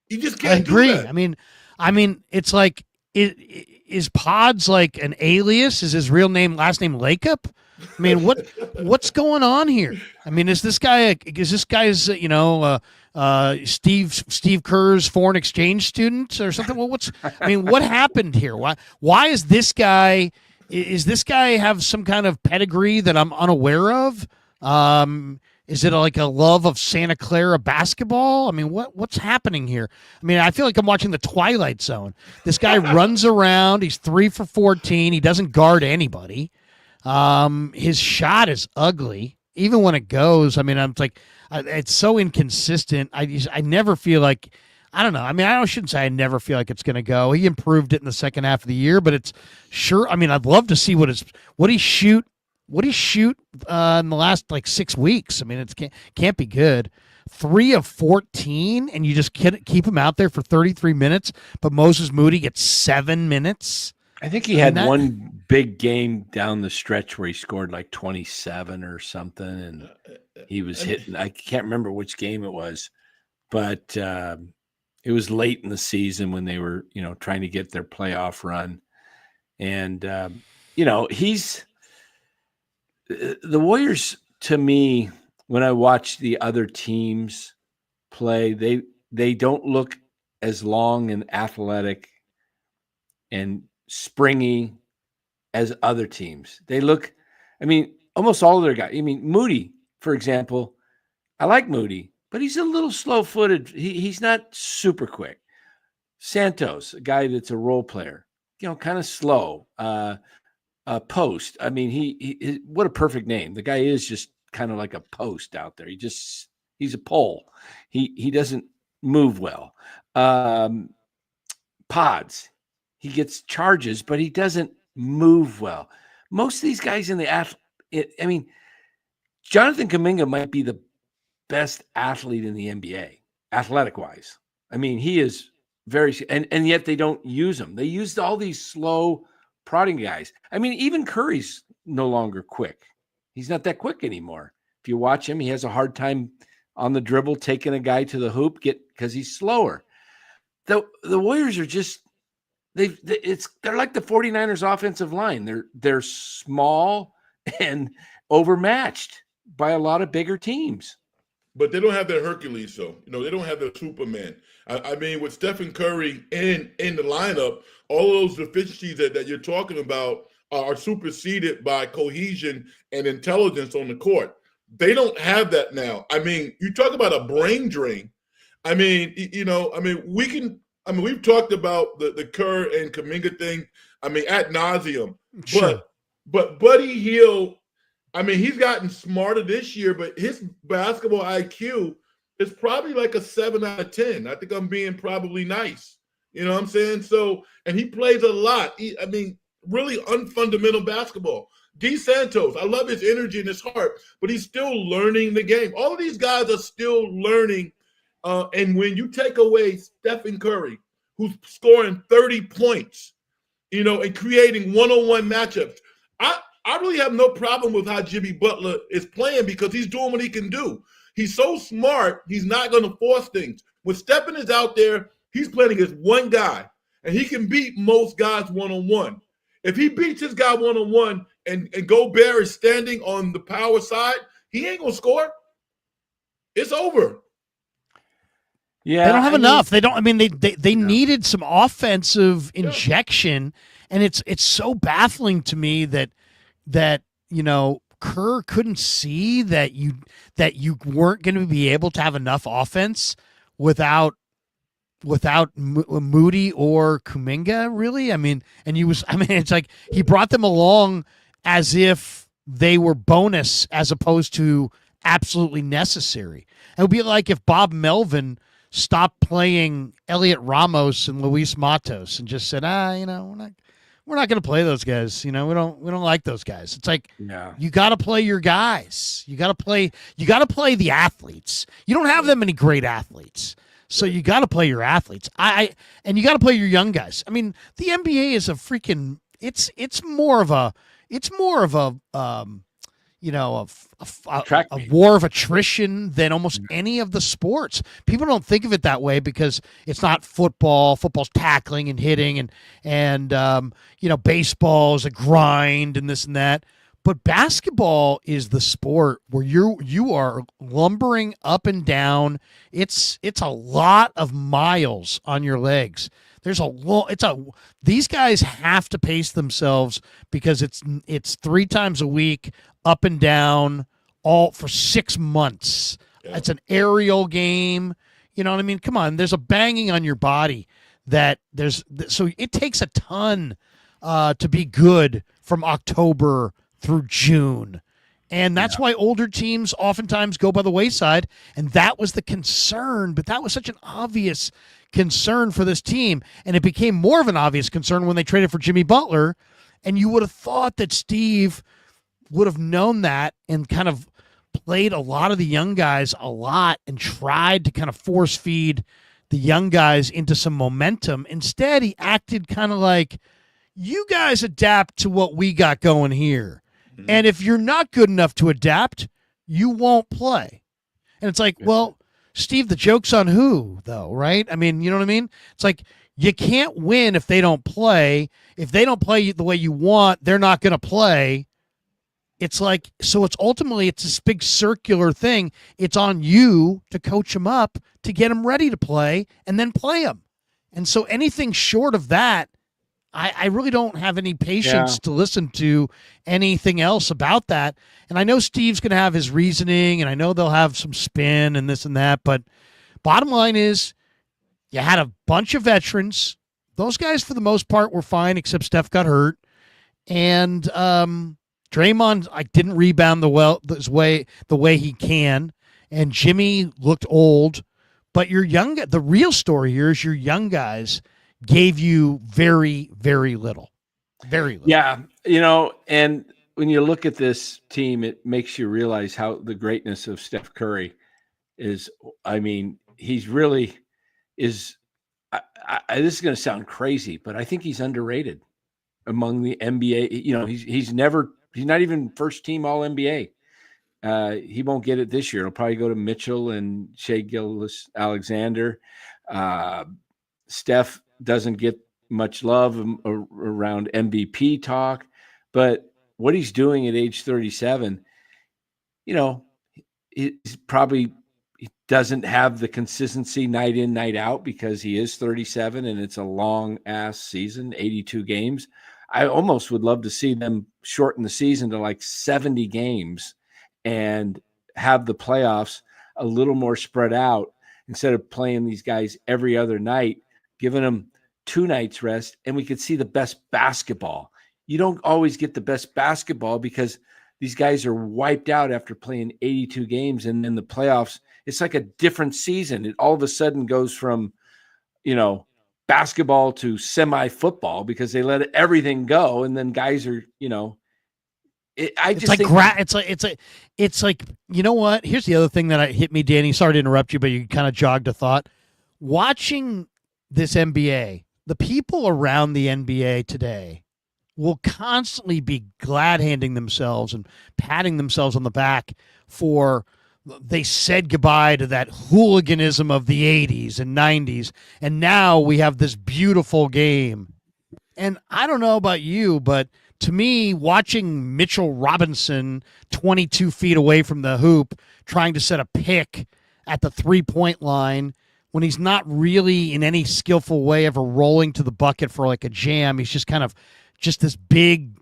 You just can't. I agree. Do that. I mean, it's like, is Pods like an alias? Is his real name, last name Lakeup? I mean, what's going on here? I mean, is this guy's Steve Kerr's foreign exchange student or something? Well, what happened here? Why is this guy? Is this guy have some kind of pedigree that I'm unaware of? Is it like a love of Santa Clara basketball? I mean, what's happening here? I mean, I feel like I'm watching the Twilight Zone. This guy runs around. He's 3 for 14. He doesn't guard anybody. His shot is ugly, even when it goes. I mean, I'm like, it's so inconsistent. I never feel like, I don't know. I mean, I shouldn't say I never feel like it's going to go. He improved it in the second half of the year, but it's sure. I mean, I'd love to see what he shoot in the last like 6 weeks. I mean, it can't be good. 3 of 14, and you just keep him out there for 33 minutes. But Moses Moody gets 7 minutes. I think he had one big game down the stretch where he scored like 27 or something, and he was hitting. I can't remember which game it was, but it was late in the season when they were, trying to get their playoff run, and he's the Warriors. To me, when I watch the other teams play, they don't look as long and athletic and springy as other teams. They look, almost all of their guys. Moody, for example, I like Moody, but he's a little slow-footed. He's not super quick. Santos, a guy that's a role player, kind of slow. Post. I mean, he what a perfect name. The guy is just kind of like a post out there. He's a pole. He doesn't move well. Pods. He gets charges, but he doesn't move well. Most of these guys in Jonathan Kuminga might be the best athlete in the NBA, athletic-wise. I mean, he is very – and yet they don't use him. They used all these slow, prodding guys. I mean, even Curry's no longer quick. He's not that quick anymore. If you watch him, he has a hard time on the dribble taking a guy to the hoop because he's slower. The Warriors are just – they're like the 49ers offensive line. They're small and overmatched by a lot of bigger teams. But they don't have their Hercules, though. They don't have their Superman. I mean, with Stephen Curry in the lineup, all of those deficiencies that you're talking about are superseded by cohesion and intelligence on the court. They don't have that now. I mean, you talk about a brain drain. We've talked about the Kerr and Kuminga thing, ad nauseum. Sure. But Buddy Hield, he's gotten smarter this year, but his basketball IQ is probably like a 7 out of 10. I think I'm being probably nice. You know what I'm saying? So, and he plays a lot. Really unfundamental basketball. D. Santos, I love his energy and his heart, but he's still learning the game. All of these guys are still learning. And when you take away Stephen Curry, who's scoring 30 points, and creating one-on-one matchups, I really have no problem with how Jimmy Butler is playing because he's doing what he can do. He's so smart, he's not going to force things. When Stephen is out there, he's playing against one guy, and he can beat most guys one-on-one. If he beats his guy one-on-one and Gobert is standing on the power side, he ain't going to score. It's over. Yeah, they don't have enough. They don't. They needed some offensive injection, and it's so baffling to me that Kerr couldn't see that you weren't going to be able to have enough offense without Moody or Kuminga, really. It's like he brought them along as if they were bonus as opposed to absolutely necessary. It would be like if Bob Melvin stopped playing Elliot Ramos and Luis Matos and just said, we're not going to play those guys. We don't like those guys. It's like, you got to play your guys. You got to play the athletes. You don't have that many great athletes. So you got to play your athletes. And you got to play your young guys. I mean, the NBA is a freaking, it's more of a war of attrition than almost any of the sports. People don't think of it that way because it's not football. Football's tackling and hitting, and baseball is a grind and this and that. But basketball is the sport where you are lumbering up and down. It's a lot of miles on your legs. These guys have to pace themselves because it's 3 times a week, up and down, all for 6 months. Yeah. It's an aerial game. You know what I mean? Come on, there's a banging on your body so it takes a ton to be good from October through June. And that's why older teams oftentimes go by the wayside. And that was the concern, but that was such an obvious concern for this team. And it became more of an obvious concern when they traded for Jimmy Butler. And you would have thought that Steve would have known that and kind of played a lot of the young guys a lot and tried to kind of force feed the young guys into some momentum. Instead, he acted kind of like, you guys adapt to what we got going here. Mm-hmm. And if you're not good enough to adapt, you won't play. And it's like, well, Steve, the joke's on who, though, right? I mean, you know what I mean? It's like, you can't win if they don't play. If they don't play the way you want, they're not going to play. It's like, so it's ultimately, it's this big circular thing. It's on you to coach them up, to get them ready to play, and then play them. And so anything short of that, I really don't have any patience to listen to anything else about that. And I know Steve's going to have his reasoning, and I know they'll have some spin and this and that. But bottom line is, you had a bunch of veterans. Those guys, for the most part, were fine, except Steph got hurt. And Draymond didn't rebound the way he can. And Jimmy looked old. But the real story here is your young guys gave you very, very little. Very little. Yeah. And when you look at this team, it makes you realize how the greatness of Steph Curry is. I mean, he's really is. This is going to sound crazy, but I think he's underrated among the NBA. He's not even first team All NBA. He won't get it this year. It'll probably go to Mitchell and Shai Gilgeous-Alexander. Steph doesn't get much love around MVP talk, but what he's doing at age 37, he doesn't have the consistency night in, night out because he is 37 and it's a long ass season, 82 games. I almost would love to see them shorten the season to like 70 games and have the playoffs a little more spread out instead of playing these guys every other night, giving them 2 nights rest, and we could see the best basketball. You don't always get the best basketball because these guys are wiped out after playing 82 games, and in the playoffs, it's like a different season. It all of a sudden goes from, basketball to semi-football because they let everything go, and then guys are, it's like you know what? Here's the other thing that hit me, Danny. Sorry to interrupt you, but you kind of jogged a thought. Watching this NBA, the people around the NBA today will constantly be glad-handing themselves and patting themselves on the back for they said goodbye to that hooliganism of the 80s and 90s, and now we have this beautiful game. And I don't know about you, but to me, watching Mitchell Robinson 22 feet away from the hoop trying to set a pick at the three-point line when he's not really in any skillful way ever rolling to the bucket for like a jam, he's just kind of this big,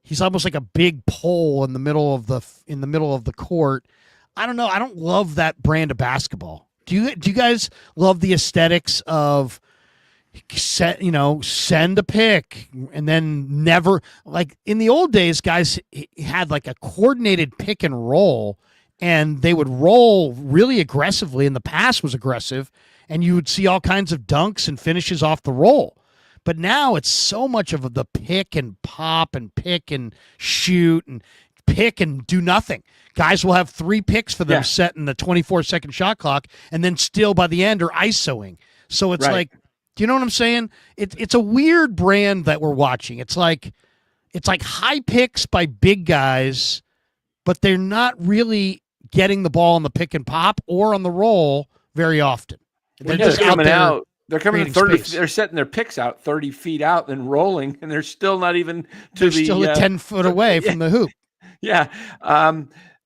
he's almost like a big pole in the middle of the court. I don't know. I don't love that brand of basketball. Do you guys love the aesthetics of send a pick and then never, like in the old days, guys had like a coordinated pick and roll and they would roll really aggressively, and the pass was aggressive, and you would see all kinds of dunks and finishes off the roll. But now it's so much of the pick and pop and pick and shoot and pick and do nothing. Guys will have 3 picks for them set in the 24-second shot clock, and then still by the end are ISOing. So it's like, do you know what I'm saying? It's a weird brand that we're watching. It's like high picks by big guys, but they're not really getting the ball on the pick and pop or on the roll very often. They're just coming out. They're coming 30. Space. They're setting their picks out 30 feet out and rolling, and they're still not even they're still 10 foot away from the hoop. Yeah.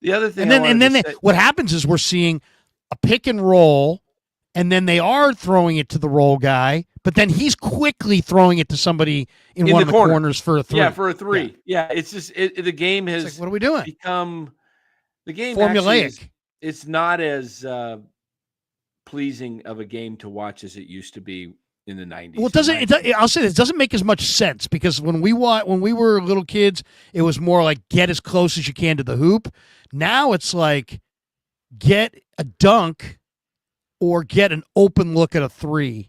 The other thing, and then what happens is we're seeing a pick and roll, and then they are throwing it to the roll guy, but then he's quickly throwing it to somebody in one of the corners for a 3. Yeah, for a 3. Yeah, it's just the game has. Like, what are we doing? Become the game formulaic. It's not as pleasing of a game to watch as it used to be in the 90s. Well, I'll say this, it doesn't make as much sense because when we were little kids, it was more like get as close as you can to the hoop. Now it's like get a dunk or get an open look at a 3,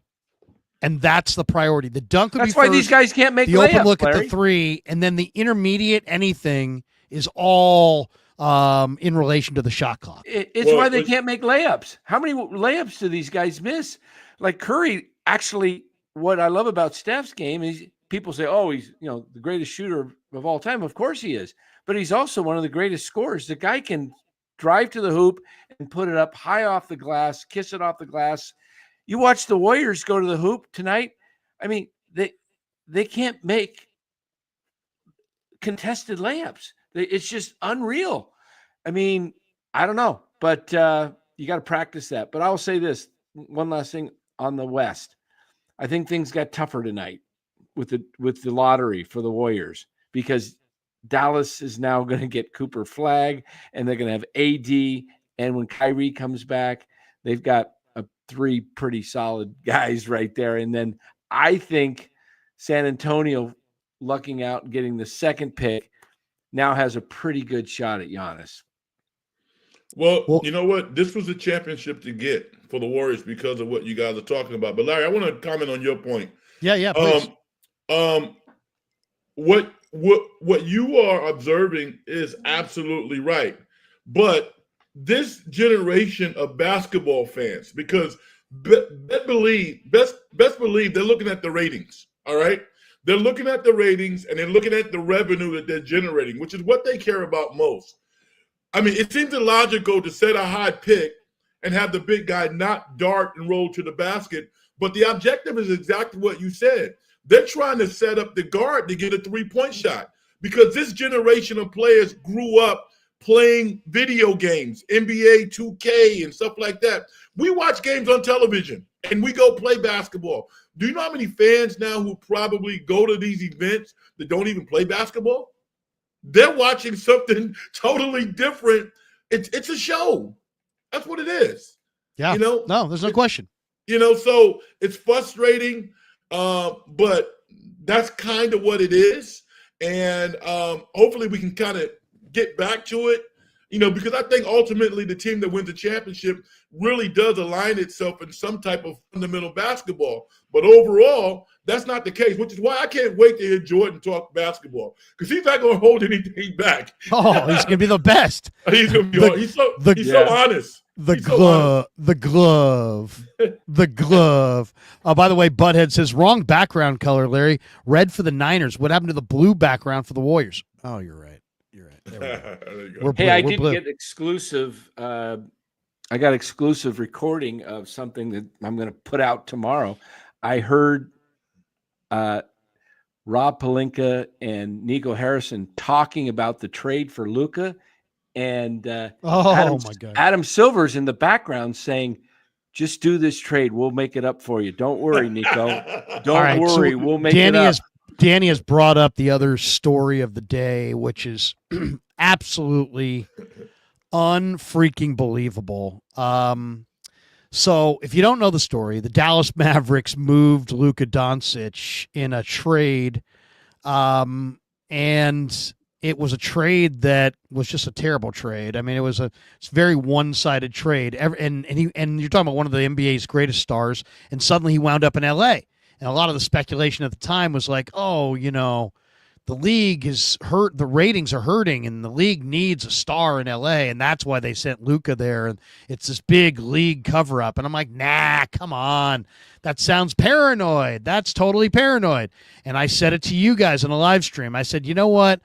and that's the priority. The dunk would be first. That's why these guys can't make the layups, open look Larry. at the 3, and then the intermediate anything is all in relation to the shot clock. It's why they can't make layups. How many layups do these guys miss? Like Curry, actually, what I love about Steph's game is people say, oh, he's the greatest shooter of all time. Of course he is. But he's also one of the greatest scorers. The guy can drive to the hoop and put it up high off the glass, kiss it off the glass. You watch the Warriors go to the hoop tonight. I mean, they can't make contested layups. It's just unreal. I mean, I don't know, but you got to practice that. But I'll say this, one last thing on the West. I think things got tougher tonight with the lottery for the Warriors because Dallas is now going to get Cooper Flag, and they're going to have AD. And when Kyrie comes back, they've got 3 pretty solid guys right there. And then I think San Antonio, lucking out and getting the 2nd pick, now has a pretty good shot at Giannis. Well, you know what? This was a championship to get for the Warriors because of what you guys are talking about. But Larry, I want to comment on your point. Yeah, please. What you are observing is absolutely right. But this generation of basketball fans, because best believe they're looking at the ratings. All right. They're looking at the ratings and they're looking at the revenue that they're generating, which is what they care about most. I mean, it seems illogical to set a high pick and have the big guy not dart and roll to the basket. But the objective is exactly what you said. They're trying to set up the guard to get a 3-point shot because this generation of players grew up playing video games, NBA 2K and stuff like that. We watch games on television and we go play basketball. Do you know how many fans now who probably go to these events that don't even play basketball? They're watching something totally different. It's a show. That's what it is. Yeah. No, there's no question. So it's frustrating, but that's kind of what it is. And hopefully we can kind of get back to it, because I think ultimately the team that wins the championship really does align itself in some type of fundamental basketball. But overall, that's not the case, which is why I can't wait to hear Jordan talk basketball because he's not going to hold anything back. Oh, he's going to be the best. He's going to be he's so honest. The glove. By the way, Butthead says, wrong background color, Larry. Red for the Niners. What happened to the blue background for the Warriors? Oh, you're right. I did get exclusive. I got exclusive recording of something that I'm going to put out tomorrow. I heard Rob Pelinka and Nico Harrison talking about the trade for Luka, and my God, Adam Silver's in the background saying, "Just do this trade. We'll make it up for you. Don't worry, Nico. Don't worry. We'll make it up." Danny has brought up the other story of the day, which is absolutely unfreaking believable. So if you don't know the story, the Dallas Mavericks moved Luka Doncic in a trade, and it was a trade that was just a terrible trade. I mean, it's a very one-sided trade. And you're talking about one of the NBA's greatest stars, and suddenly he wound up in L.A. And a lot of the speculation at the time was like, oh, the league is hurt. The ratings are hurting, and the league needs a star in L.A., and that's why they sent Luka there. And it's this big league cover-up. And I'm like, nah, come on. That sounds paranoid. That's totally paranoid. And I said it to you guys on a live stream. I said, you know what?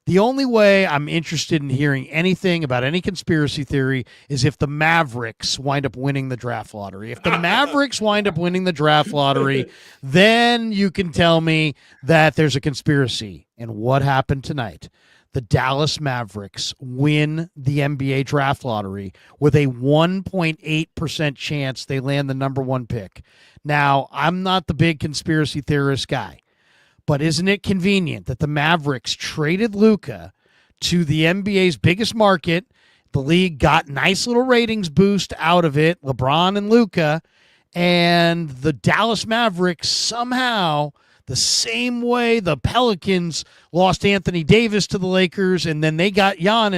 The only way I'm interested in hearing anything about any conspiracy theory is if the Mavericks wind up winning the draft lottery. If the Mavericks wind up winning the draft lottery, then you can tell me that there's a conspiracy. And what happened tonight? The Dallas Mavericks win the NBA draft lottery with a 1.8% chance they land the number 1 pick. Now, I'm not the big conspiracy theorist guy. But isn't it convenient that the Mavericks traded Luka to the NBA's biggest market? The league got nice little ratings boost out of it, LeBron and Luka, and the Dallas Mavericks somehow, the same way the Pelicans lost Anthony Davis to the Lakers, and then they got Zion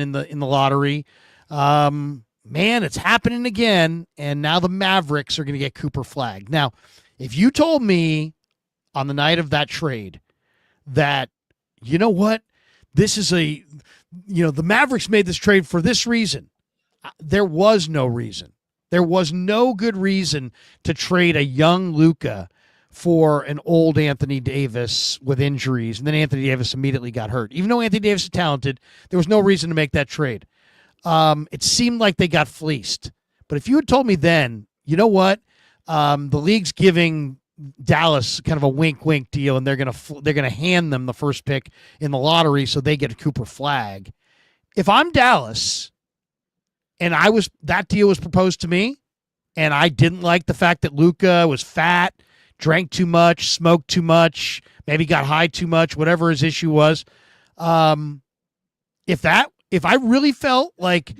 in the lottery. Man, it's happening again, and now the Mavericks are going to get Cooper Flagg. Now, if you told me on the night of that trade that, you know what, this is the Mavericks made this trade for this reason, there was no reason. There was no good reason to trade a young Luka for an old Anthony Davis with injuries, and then Anthony Davis immediately got hurt. Even though Anthony Davis is talented, there was no reason to make that trade. It seemed like they got fleeced. But if you had told me then, you know what, the league's giving Dallas kind of a wink deal, and they're gonna hand them the first pick in the lottery so they get a Cooper Flagg. If I'm Dallas and that deal was proposed to me, and I didn't like the fact that Luka was fat, drank too much, smoked too much, maybe got high too much, whatever his issue was, if I really felt like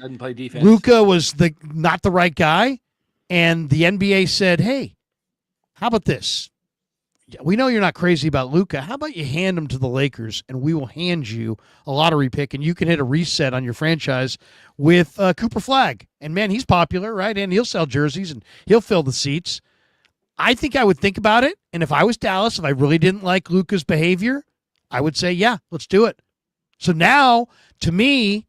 Luka was not the right guy, and the NBA said, hey, how about this? We know you're not crazy about Luka. How about you hand him to the Lakers, and we will hand you a lottery pick, and you can hit a reset on your franchise with Cooper Flagg. And, man, he's popular, right? And he'll sell jerseys, and he'll fill the seats. I think I would think about it, and if I was Dallas, if I really didn't like Luka's behavior, I would say, yeah, let's do it. So now, to me,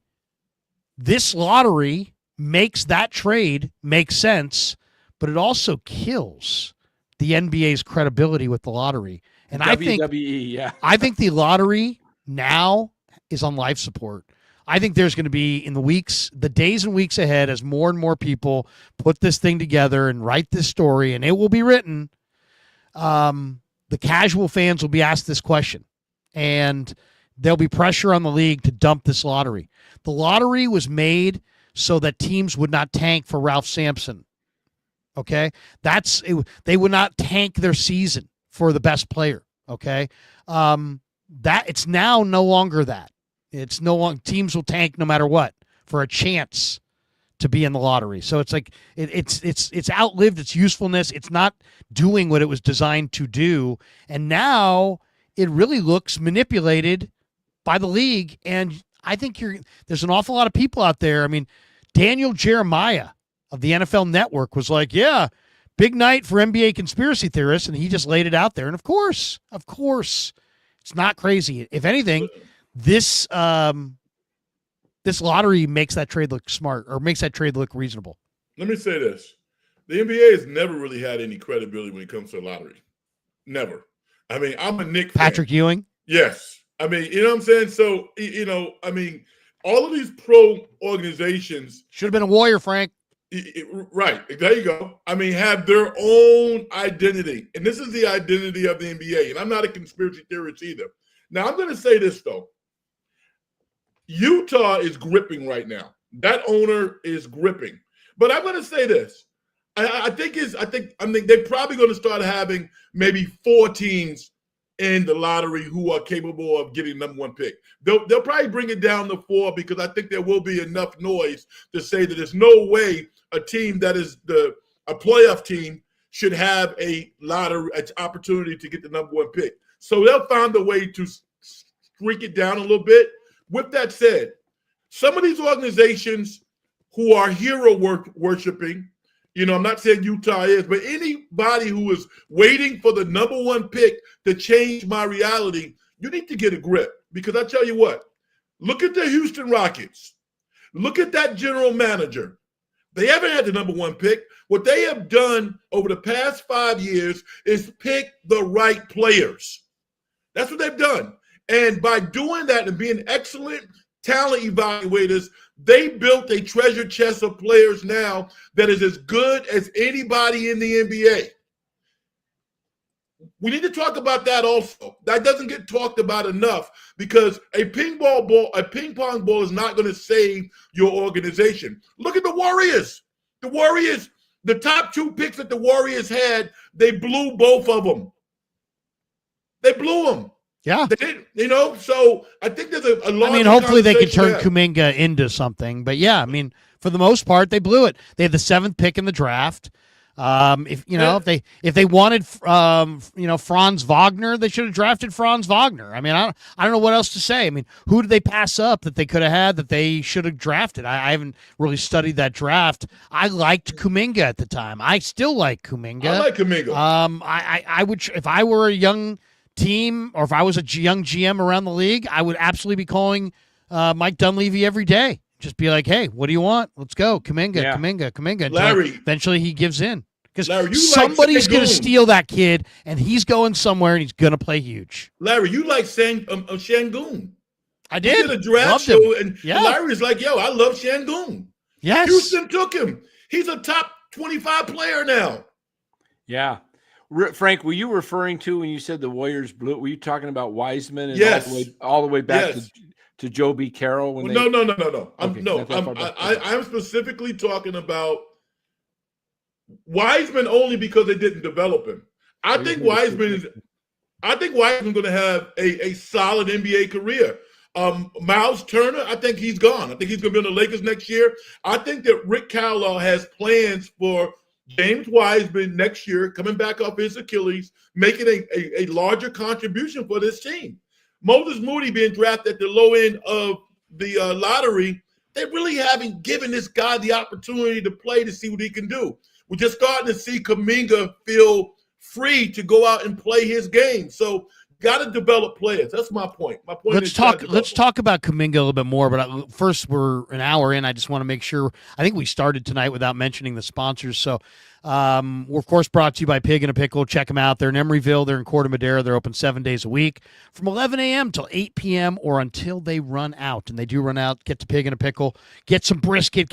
this lottery makes that trade make sense, but it also kills the NBA's credibility with the lottery. And WWE, I think the lottery now is on life support. I think there's going to be the days and weeks ahead, as more and more people put this thing together and write this story, and it will be written. The casual fans will be asked this question, and there'll be pressure on the league to dump this lottery. The lottery was made so that teams would not tank for Ralph Sampson. Okay, they would not tank their season for the best player. Okay, that it's now no longer that. It's no longer teams will tank no matter what for a chance to be in the lottery. So it's like it's outlived its usefulness. It's not doing what it was designed to do, and now it really looks manipulated by the league. And I think there's an awful lot of people out there. I mean, Daniel Jeremiah of the NFL Network was like, yeah, big night for NBA conspiracy theorists, and he just laid it out there. And of course, it's not crazy. If anything, this lottery makes that trade look smart, or makes that trade look reasonable. Let me say this. The NBA has never really had any credibility when it comes to lottery. Never. I mean, I'm a Knicks fan. Patrick Ewing? Yes. I mean, you know what I'm saying? So, I mean, all of these pro organizations. Should have been a Warrior, Frank. Right. There you go. I mean, have their own identity. And this is the identity of the NBA. And I'm not a conspiracy theorist either. Now, I'm going to say this, though. Utah is gripping right now. That owner is gripping. But I'm going to say this. I think they're probably going to start having maybe 4 teams in the lottery who are capable of getting number 1 pick. They'll probably bring it down to 4 because I think there will be enough noise to say that there's no way a team that is a playoff team should have a lottery opportunity to get the number 1 pick. So they'll find a way to shrink it down a little bit. With that said, some of these organizations who are hero worshiping, I'm not saying Utah is, but anybody who is waiting for the number one pick to change my reality, you need to get a grip. Because I tell you what, look at the Houston Rockets. Look at that general manager. They haven't had the number one pick. What they have done over the past 5 years is pick the right players. That's what they've done. And by doing that and being excellent talent evaluators, they built a treasure chest of players now that is as good as anybody in the NBA. We need to talk about that also. That doesn't get talked about enough because a ping pong ball is not going to save your organization. Look at the Warriors. The top 2 picks that the Warriors had, they blew both of them. They blew them. Yeah. They didn't, so I think there's a lot. Hopefully they can turn Kuminga into something. But yeah, for the most part, they blew it. They had the 7th pick in the draft. If they wanted Franz Wagner, they should have drafted Franz Wagner. I don't know what else to say. Who did they pass up that they could have had that they should have drafted? I haven't really studied that draft. I liked Kuminga at the time. I still like Kuminga. I like Kuminga. I would, if I were a young team or if I was a young GM around the league, I would absolutely be calling Mike Dunleavy every day. Just be like, hey, what do you want? Let's go. Kuminga. Larry. Eventually he gives in. Because somebody's going to steal that kid, and he's going somewhere, and he's going to play huge. Larry, you like Şengün. I did. We did a draft Loved show, him. and Larry's like, yo, I love Şengün. Yes. Houston took him. He's a top 25 player now. Yeah. Frank, were you referring to when you said the Warriors blew it? Were you talking about Wiseman and yes. all the way back to Joe B. Carroll? No. Okay. I'm specifically talking about Wiseman only because they didn't develop him. I think Wiseman's going to have a solid NBA career. Miles Turner, I think he's gone. I think he's going to be on the Lakers next year. I think that Rick Carlisle has plans for James Wiseman next year, coming back off his Achilles, making a larger contribution for this team. Moses Moody being drafted at the low end of the lottery, they really haven't given this guy the opportunity to play to see what he can do. We're just starting to see Kuminga feel free to go out and play his game. So got to develop players. That's my point. Let's talk about Kuminga a little bit more. But first, we're an hour in. I just want to make sure. I think we started tonight without mentioning the sponsors. So we're, of course, brought to you by Pig and a Pickle. Check them out. They're in Emeryville. They're in Corte Madera. They're open 7 days a week from 11 a.m. till 8 p.m. or until they run out. And they do run out. Get to Pig and a Pickle. Get some brisket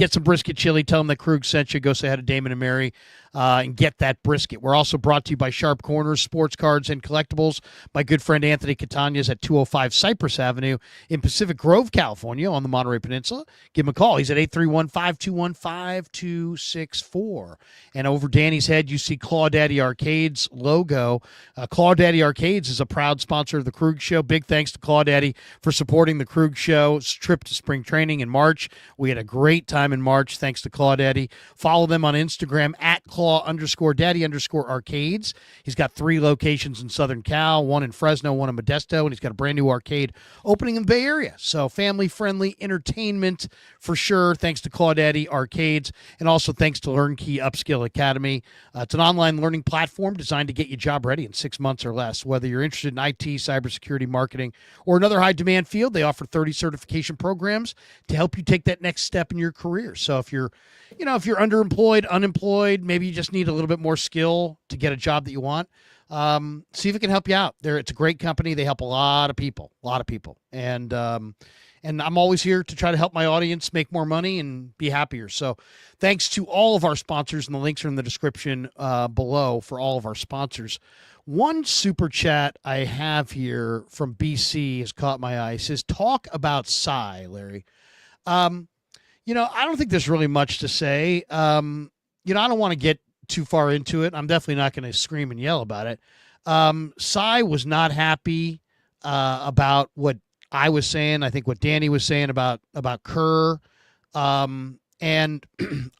chili. Tell them that Krug sent you. Go say hi to Damon and Mary and get that brisket. We're also brought to you by Sharp Corners, Sports Cards, and Collectibles. My good friend Anthony Catania's at 205 Cypress Avenue in Pacific Grove, California on the Monterey Peninsula. Give him a call. He's at 831-521-5264. And over Danny's head, you see Clawdaddy Arcade's logo. Clawdaddy Arcades is a proud sponsor of the Krug Show. Big thanks to Clawdaddy for supporting the Krug Show's trip to spring training in March. We had a great time in March thanks to Clawdaddy. Follow them on Instagram at Claw_Daddy_Arcades. He's got 3 locations in Southern Cal, one in Fresno, one in Modesto, and he's got a brand new arcade opening in the Bay Area. So family-friendly entertainment for sure, thanks to Clawdaddy Arcades, and also thanks to LearnKey Upskill Academy. It's an online learning platform designed to get you job ready in 6 months or less. Whether you're interested in IT, cybersecurity, marketing, or another high-demand field, they offer 30 certification programs to help you take that next step in your career. So if you're underemployed, unemployed, maybe you just need a little bit more skill to get a job that you want, see if it can help you out. It's a great company. They help a lot of people. And I'm always here to try to help my audience make more money and be happier. So thanks to all of our sponsors, and the links are in the description below for all of our sponsors. One super chat I have here from BC has caught my eye. It says, talk about Psy, Larry. I don't think there's really much to say. I don't want to get too far into it. I'm definitely not going to scream and yell about it. Psy was not happy about what I was saying. I think what Danny was saying about Kerr. And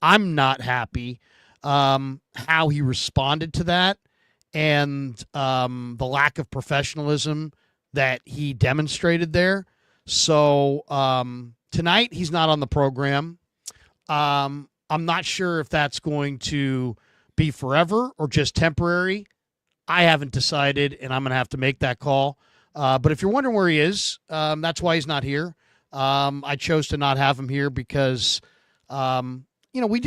I'm not happy how he responded to that and the lack of professionalism that he demonstrated there. So tonight he's not on the program. I'm not sure if that's going to be forever or just temporary. I haven't decided, and I'm going to have to make that call. But if you're wondering where he is, that's why he's not here. I chose to not have him here because, we've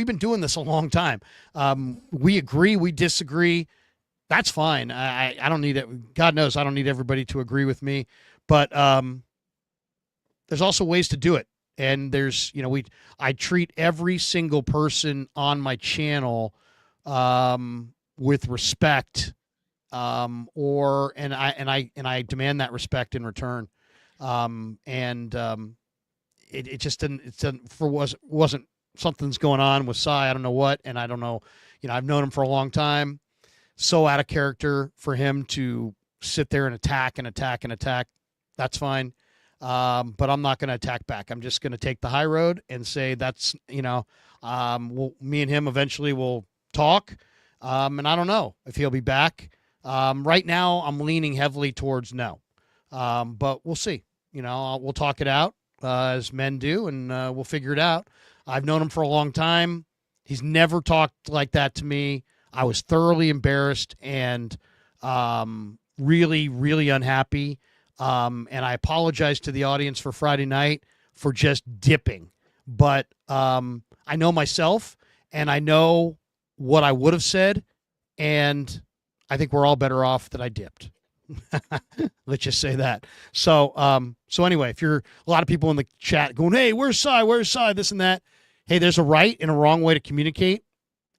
been doing this a long time. We agree, we disagree. That's fine. I don't need it. God knows I don't need everybody to agree with me. But there's also ways to do it. And there's, I treat every single person on my channel with respect, and I demand that respect in return. It just wasn't something's going on with Cy. I don't know what, and I don't know. I've known him for a long time. So out of character for him to sit there and attack. That's fine. But I'm not going to attack back. I'm just going to take the high road and say that's, me and him eventually will talk. And I don't know if he'll be back. Right now I'm leaning heavily towards no. But we'll see. We'll talk it out as men do, and we'll figure it out. I've known him for a long time. He's never talked like that to me. I was thoroughly embarrassed and really, really unhappy. And I apologize to the audience for Friday night for just dipping. But I know myself, and I know what I would have said, and I think we're all better off that I dipped. Let's just say that. So anyway, if you're a lot of people in the chat going, hey, where's Cy, this and that. Hey, there's a right and a wrong way to communicate.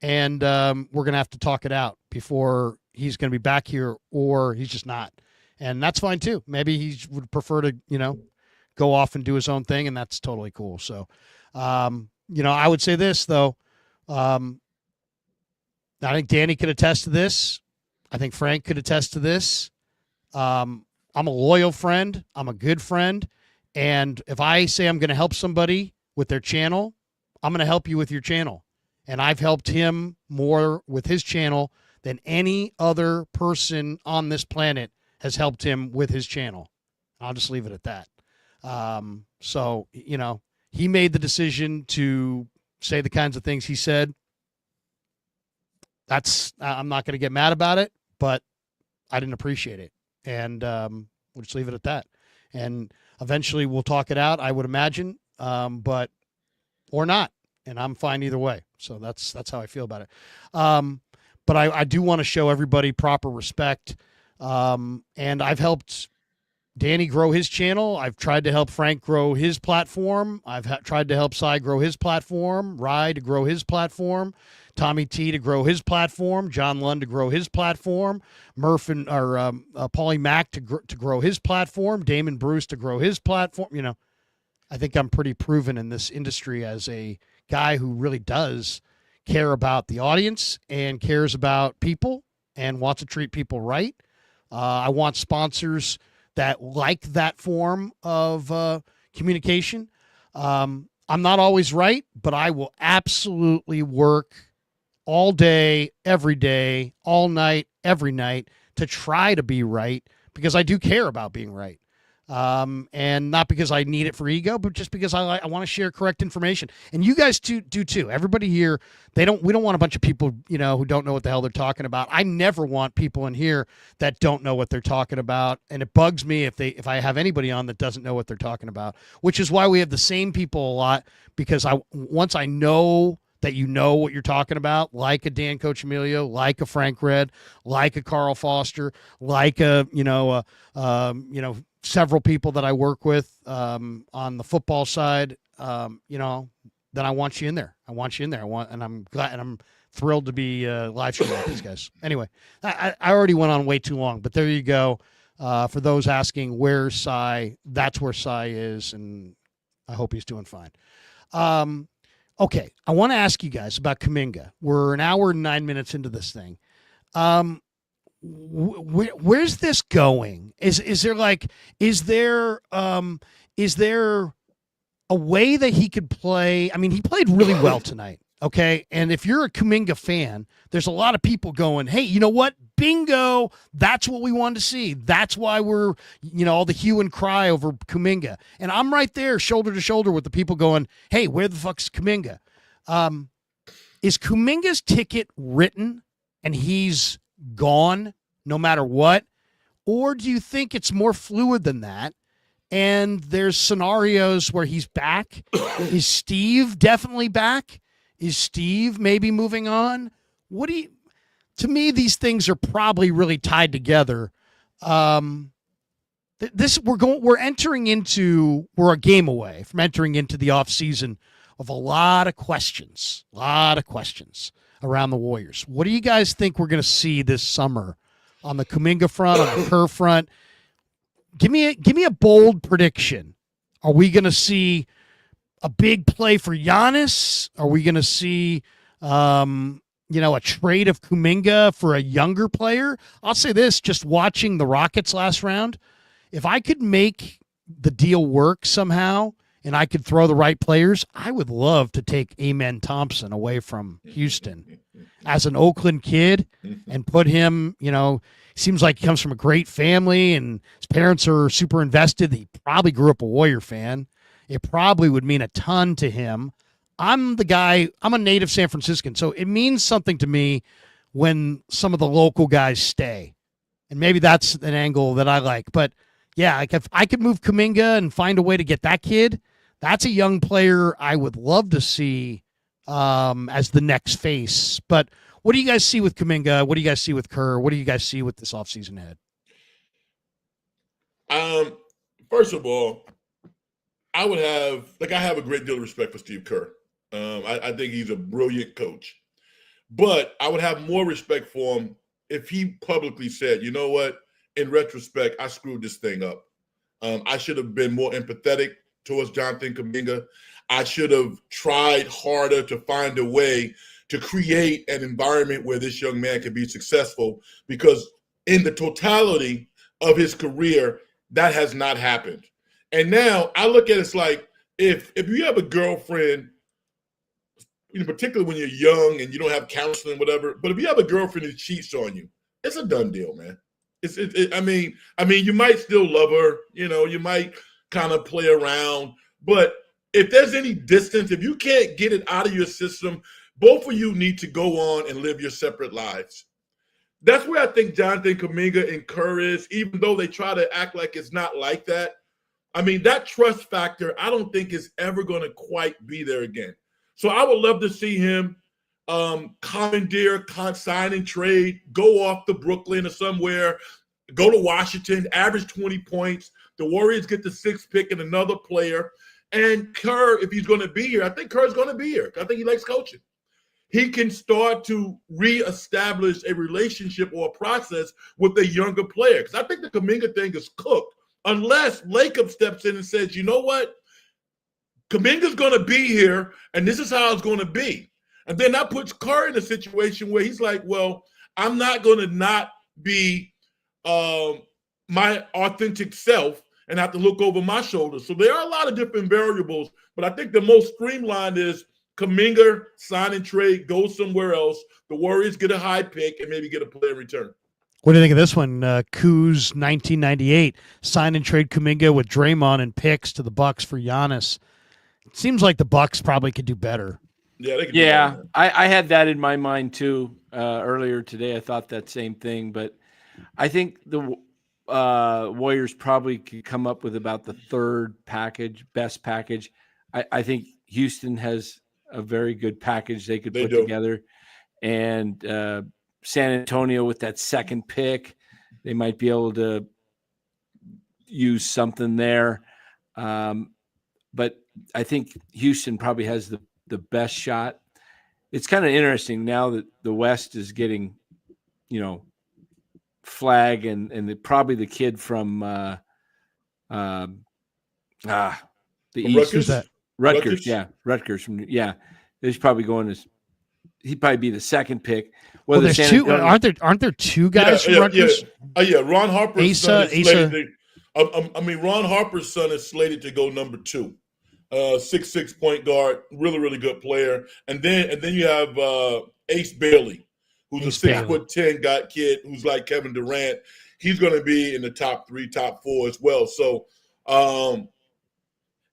And we're going to have to talk it out before he's going to be back here, or he's just not. And that's fine too. Maybe he would prefer to, go off and do his own thing, and that's totally cool. So, I would say this though. I think Danny could attest to this. I think Frank could attest to this. I'm a loyal friend. I'm a good friend. And if I say I'm going to help somebody with their channel, I'm going to help you with your channel. And I've helped him more with his channel than any other person on this planet has helped him with his channel. I'll just leave it at that. So, he made the decision to say the kinds of things he said. I'm not going to get mad about it, but I didn't appreciate it. And we'll just leave it at that. And eventually we'll talk it out, I would imagine, but or not. And I'm fine either way. So that's how I feel about it. But I do want to show everybody proper respect. And I've helped Danny grow his channel. I've tried to help Frank grow his platform. I've tried to help Cy grow his platform, Rye to grow his platform, Tommy T to grow his platform, John Lund to grow his platform, Paulie Mack to grow his platform, Damon Bruce to grow his platform. I think I'm pretty proven in this industry as a guy who really does care about the audience and cares about people and wants to treat people right. I want sponsors that like that form of communication. I'm not always right, but I will absolutely work all day, every day, all night, every night to try to be right, because I do care about being right. And not because I need it for ego, but just because I want to share correct information. And you guys do too. Everybody here, we don't want a bunch of people, who don't know what the hell they're talking about. I never want people in here that don't know what they're talking about. And it bugs me if I have anybody on that doesn't know what they're talking about, which is why we have the same people a lot, because once I know that you know what you're talking about, like a Dan Coach Emilio, like a Frank Red, like a Carl Foster, like several people that I work with on the football side, then I want you in there. And I'm glad, and I'm thrilled to be live streaming with these guys. Anyway, I already went on way too long, but there you go. For those asking where's Cy, that's where Cy is, and I hope he's doing fine. Okay, I want to ask you guys about Kuminga. We're an hour and 9 minutes into this thing. Where's this going? Is there a way that he could play? I mean, he played really well tonight. Okay. And if you're a Kuminga fan, there's a lot of people going, hey, you know what? Bingo. That's what we wanted to see. That's why we're, all the hue and cry over Kuminga. And I'm right there, shoulder to shoulder with the people going, hey, where the fuck's Kuminga? Is Kuminga's ticket written and he's gone no matter what? Or do you think it's more fluid than that? And there's scenarios where he's back. Is Steve definitely back? Is Steve maybe moving on? To me, these things are probably really tied together. We're a game away from entering into the offseason of a lot of questions around the Warriors. What do you guys think we're going to see this summer on the Kuminga front, on the Kerr front? Give me a bold prediction. Are we going to see a big play for Giannis? Are we going to see, a trade of Kuminga for a younger player? I'll say this, just watching the Rockets last round, if I could make the deal work somehow and I could throw the right players, I would love to take Amen Thompson away from Houston as an Oakland kid and put him, seems like he comes from a great family and his parents are super invested. He probably grew up a Warrior fan. It probably would mean a ton to him. I'm a native San Franciscan, so it means something to me when some of the local guys stay. And maybe that's an angle that I like. But, yeah, if I could move Kuminga and find a way to get that kid, that's a young player I would love to see as the next face. But what do you guys see with Kuminga? What do you guys see with Kerr? What do you guys see with this offseason ahead? First of all, I have a great deal of respect for Steve Kerr. I think he's a brilliant coach. But I would have more respect for him if he publicly said, you know what, in retrospect, I screwed this thing up. I should have been more empathetic towards Jonathan Kuminga. I should have tried harder to find a way to create an environment where this young man could be successful, because in the totality of his career, that has not happened. And now I look at it's like, if you have a girlfriend, particularly when you're young and you don't have counseling, whatever, but if you have a girlfriend who cheats on you, it's a done deal, man. I mean, you might still love her, you might kind of play around, but if there's any distance, if you can't get it out of your system, both of you need to go on and live your separate lives. That's where I think Jonathan Kuminga and Kerr is, even though they try to act like it's not like that. I mean, that trust factor, I don't think is ever going to quite be there again. So I would love to see him commandeer, sign and trade, go off to Brooklyn or somewhere, go to Washington, average 20 points. The Warriors get the 6th pick and another player. And Kerr, if he's going to be here, I think Kerr's going to be here. I think he likes coaching. He can start to reestablish a relationship or a process with a younger player. Because I think the Kuminga thing is cooked. Unless Lacob steps in and says, you know what? Kuminga's going to be here, and this is how it's going to be. And then that puts Kerr in a situation where he's like, well, I'm not going to not be my authentic self and have to look over my shoulder. So there are a lot of different variables, but I think the most streamlined is Kuminga, sign and trade, go somewhere else. The Warriors get a high pick and maybe get a player in return. What do you think of this one? Kuz 1998, sign and trade Kuminga with Draymond and picks to the Bucks for Giannis. It seems like the Bucks probably could do better. Yeah, they could do better. I had that in my mind too earlier today. I thought that same thing, but I think the Warriors probably could come up with about the third best package. I think Houston has a very good package they could put together. And San Antonio with that 2nd pick, they might be able to use something there. But I think Houston probably has the best shot. It's kind of interesting now that the West is getting, Flag and probably the kid from the East. Rutgers? Rutgers, yeah. Rutgers he's probably going to. He'd probably be the 2nd pick. Well, there's two. Aren't there two guys from Rutgers? Yeah. Ron Harper's son is Asa. slated. Ron Harper's son is slated to go number 2. 6'6" point guard, really, really good player. And then you have Ace Bailey, who's Ace a Bailey. 6'10" kid who's like Kevin Durant. He's going to be in the top 3, top 4 as well. So,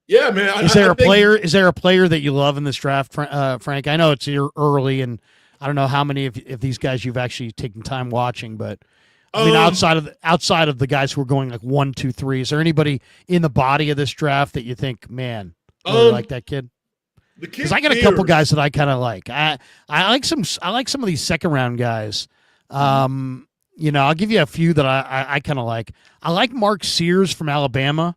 yeah, man. Is there a player? Is there a player that you love in this draft, Frank? I know it's early, and I don't know how many of these guys you've actually taken time watching, but I mean, outside of the guys who are going like 1, 2, 3, is there anybody in the body of this draft that you think, man, really like that kid? Because I got a couple guys that I kind of like. I like some of these second round guys. I'll give you a few that I kind of like. I like Mark Sears from Alabama,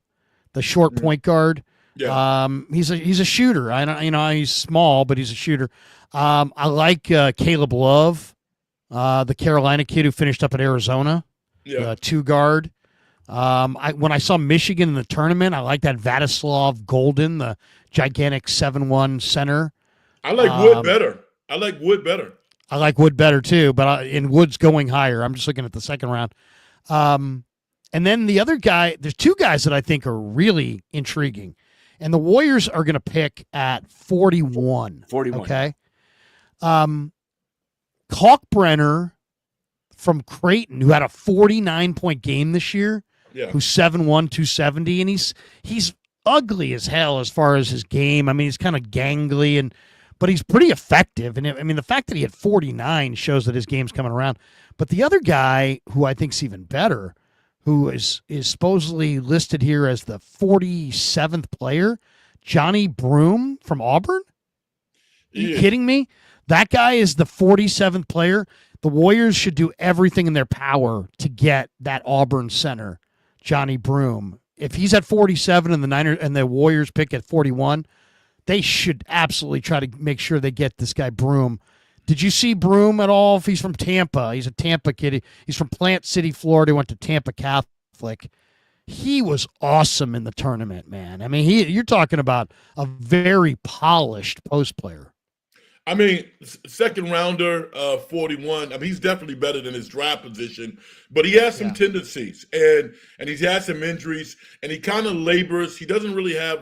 the short point guard. Yeah. He's a shooter. I don't, he's small, but he's a shooter. I like Caleb Love, the Carolina kid who finished up at Arizona, 2 guard. When I saw Michigan in the tournament, I like that Vladislav Golden, the gigantic 7'1" center. I like Wood better. I like Wood better too, but in Wood's going higher. I'm just looking at the second round. And then the other guy, there's 2 guys that I think are really intriguing. And the Warriors are going to pick at 41. 41. Okay. Kalkbrenner from Creighton, who had a 49-point game this year, who's 7'1", 270, and he's ugly as hell as far as his game. I mean, he's kind of gangly, but he's pretty effective. And I mean, the fact that he had 49 shows that his game's coming around. But the other guy who I think's even better, who is supposedly listed here as the 47th player, Johnny Broome from Auburn. Are you kidding me? That guy is the 47th player. The Warriors should do everything in their power to get that Auburn center, Johnny Broome. If he's at 47 and the Warriors pick at 41, they should absolutely try to make sure they get this guy Broome. Did you see Broome at all? If he's from Tampa, he's a Tampa kid. He's from Plant City, Florida. He went to Tampa Catholic. He was awesome in the tournament, man. I mean, you're talking about a very polished post player. I mean, second rounder, 41. I mean, he's definitely better than his draft position, but he has some tendencies, and he's had some injuries, and he kind of labors. He doesn't really have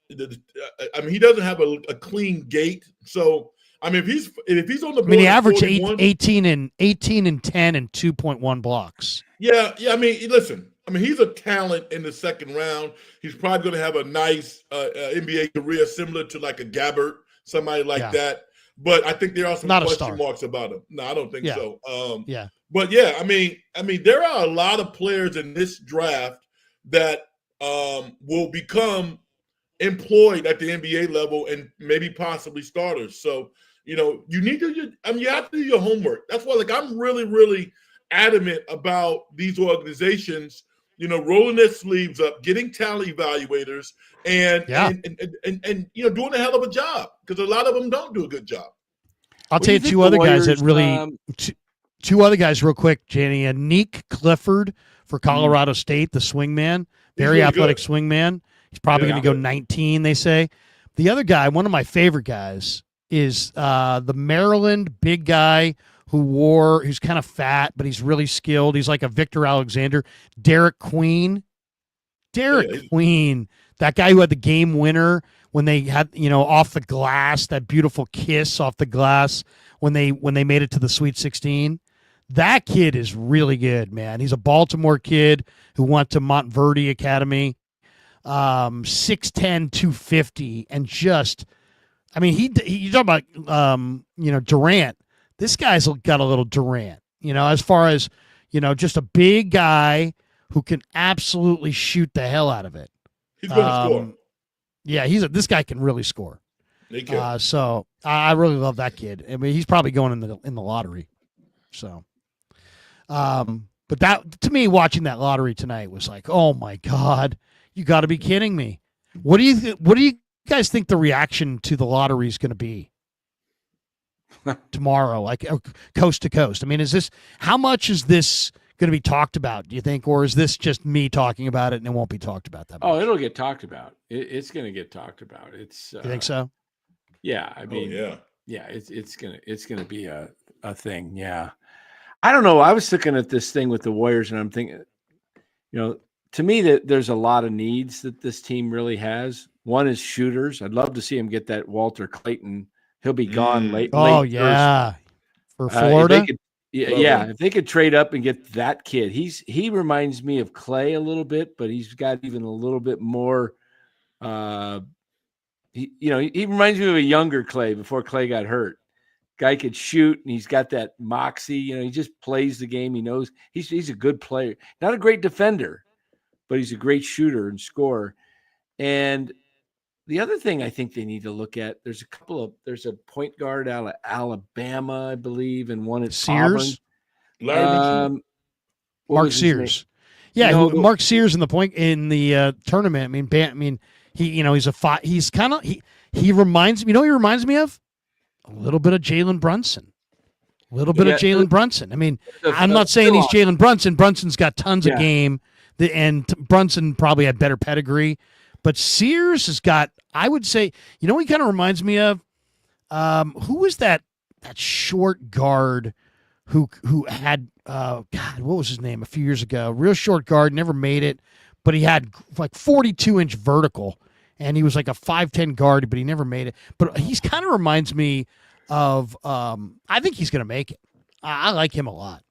he doesn't have a clean gait. So, I mean, if he's on the board, he averaged 18 and 10 and 2.1 blocks. Yeah. I mean, listen. I mean, he's a talent in the second round. He's probably going to have a nice NBA career, similar to like a Gabbert. Somebody like that. But I think there are some question marks about him. No, I don't think so. But I mean, there are a lot of players in this draft that will become employed at the NBA level and maybe possibly starters. So, you need to you have to do your homework. That's why I'm really, really adamant about these organizations, rolling their sleeves up, getting talent evaluators, and doing a hell of a job, because a lot of them don't do a good job. I'll tell you 2 other guys that really two other guys real quick, Jenny. Nick Clifford for Colorado State, the swingman, very athletic swingman. He's probably going to go 19, they say. The other guy, one of my favorite guys, is the Maryland big guy who's kind of fat, but he's really skilled. He's like a Victor Alexander, Derek Queen. Queen, that guy who had the game winner when they had, off the glass, that beautiful kiss off the glass when they made it to the Sweet 16. That kid is really good, man. He's a Baltimore kid who went to Montverde Academy, 6'10", 250, and just, I mean, you talk about, Durant. This guy's got a little Durant, as far as, just a big guy who can absolutely shoot the hell out of it. He's going to score. Yeah, this guy can really score. He can. So I really love that kid. I mean, he's probably going in the lottery. So, but that, to me, watching that lottery tonight was like, oh my God, you got to be kidding me. What do you guys think the reaction to the lottery is going to be tomorrow, like coast to coast? I mean, how much is this going to be talked about, do you think, or is this just me talking about it and it won't be talked about that much? Oh, it'll get talked about. It's going to get talked about. You think so? Yeah, I mean, it's gonna be a thing. Yeah, I don't know. I was looking at this thing with the Warriors, and I'm thinking, to me, that there's a lot of needs that this team really has. One is shooters. I'd love to see him get that Walter Clayton. He'll be gone late. Oh, late yeah. For If Florida? they could, if they could trade up and get that kid, he reminds me of Clay a little bit, but he's got even a little bit more. He reminds me of a younger Clay before Clay got hurt. Guy could shoot, and he's got that moxie. He just plays the game. He knows he's a good player, not a great defender, but he's a great shooter and scorer. And the other thing I think they need to look at, there's a point guard out of Alabama, I believe, and one at Sears. Auburn. Mark Sears. Yeah, Mark Sears in the tournament. He reminds me. He reminds me of a little bit of Jalen Brunson. I mean, I'm not saying he's Jalen Brunson. Brunson's got tons of game, and Brunson probably had better pedigree. But Sears has got, I would say, he kind of reminds me of who was that short guard who had God, what was his name a few years ago? Real short guard, never made it, but he had like 42-inch vertical, and he was like a 5'10" guard, but he never made it. But he's kind of reminds me of I think he's going to make it. I like him a lot.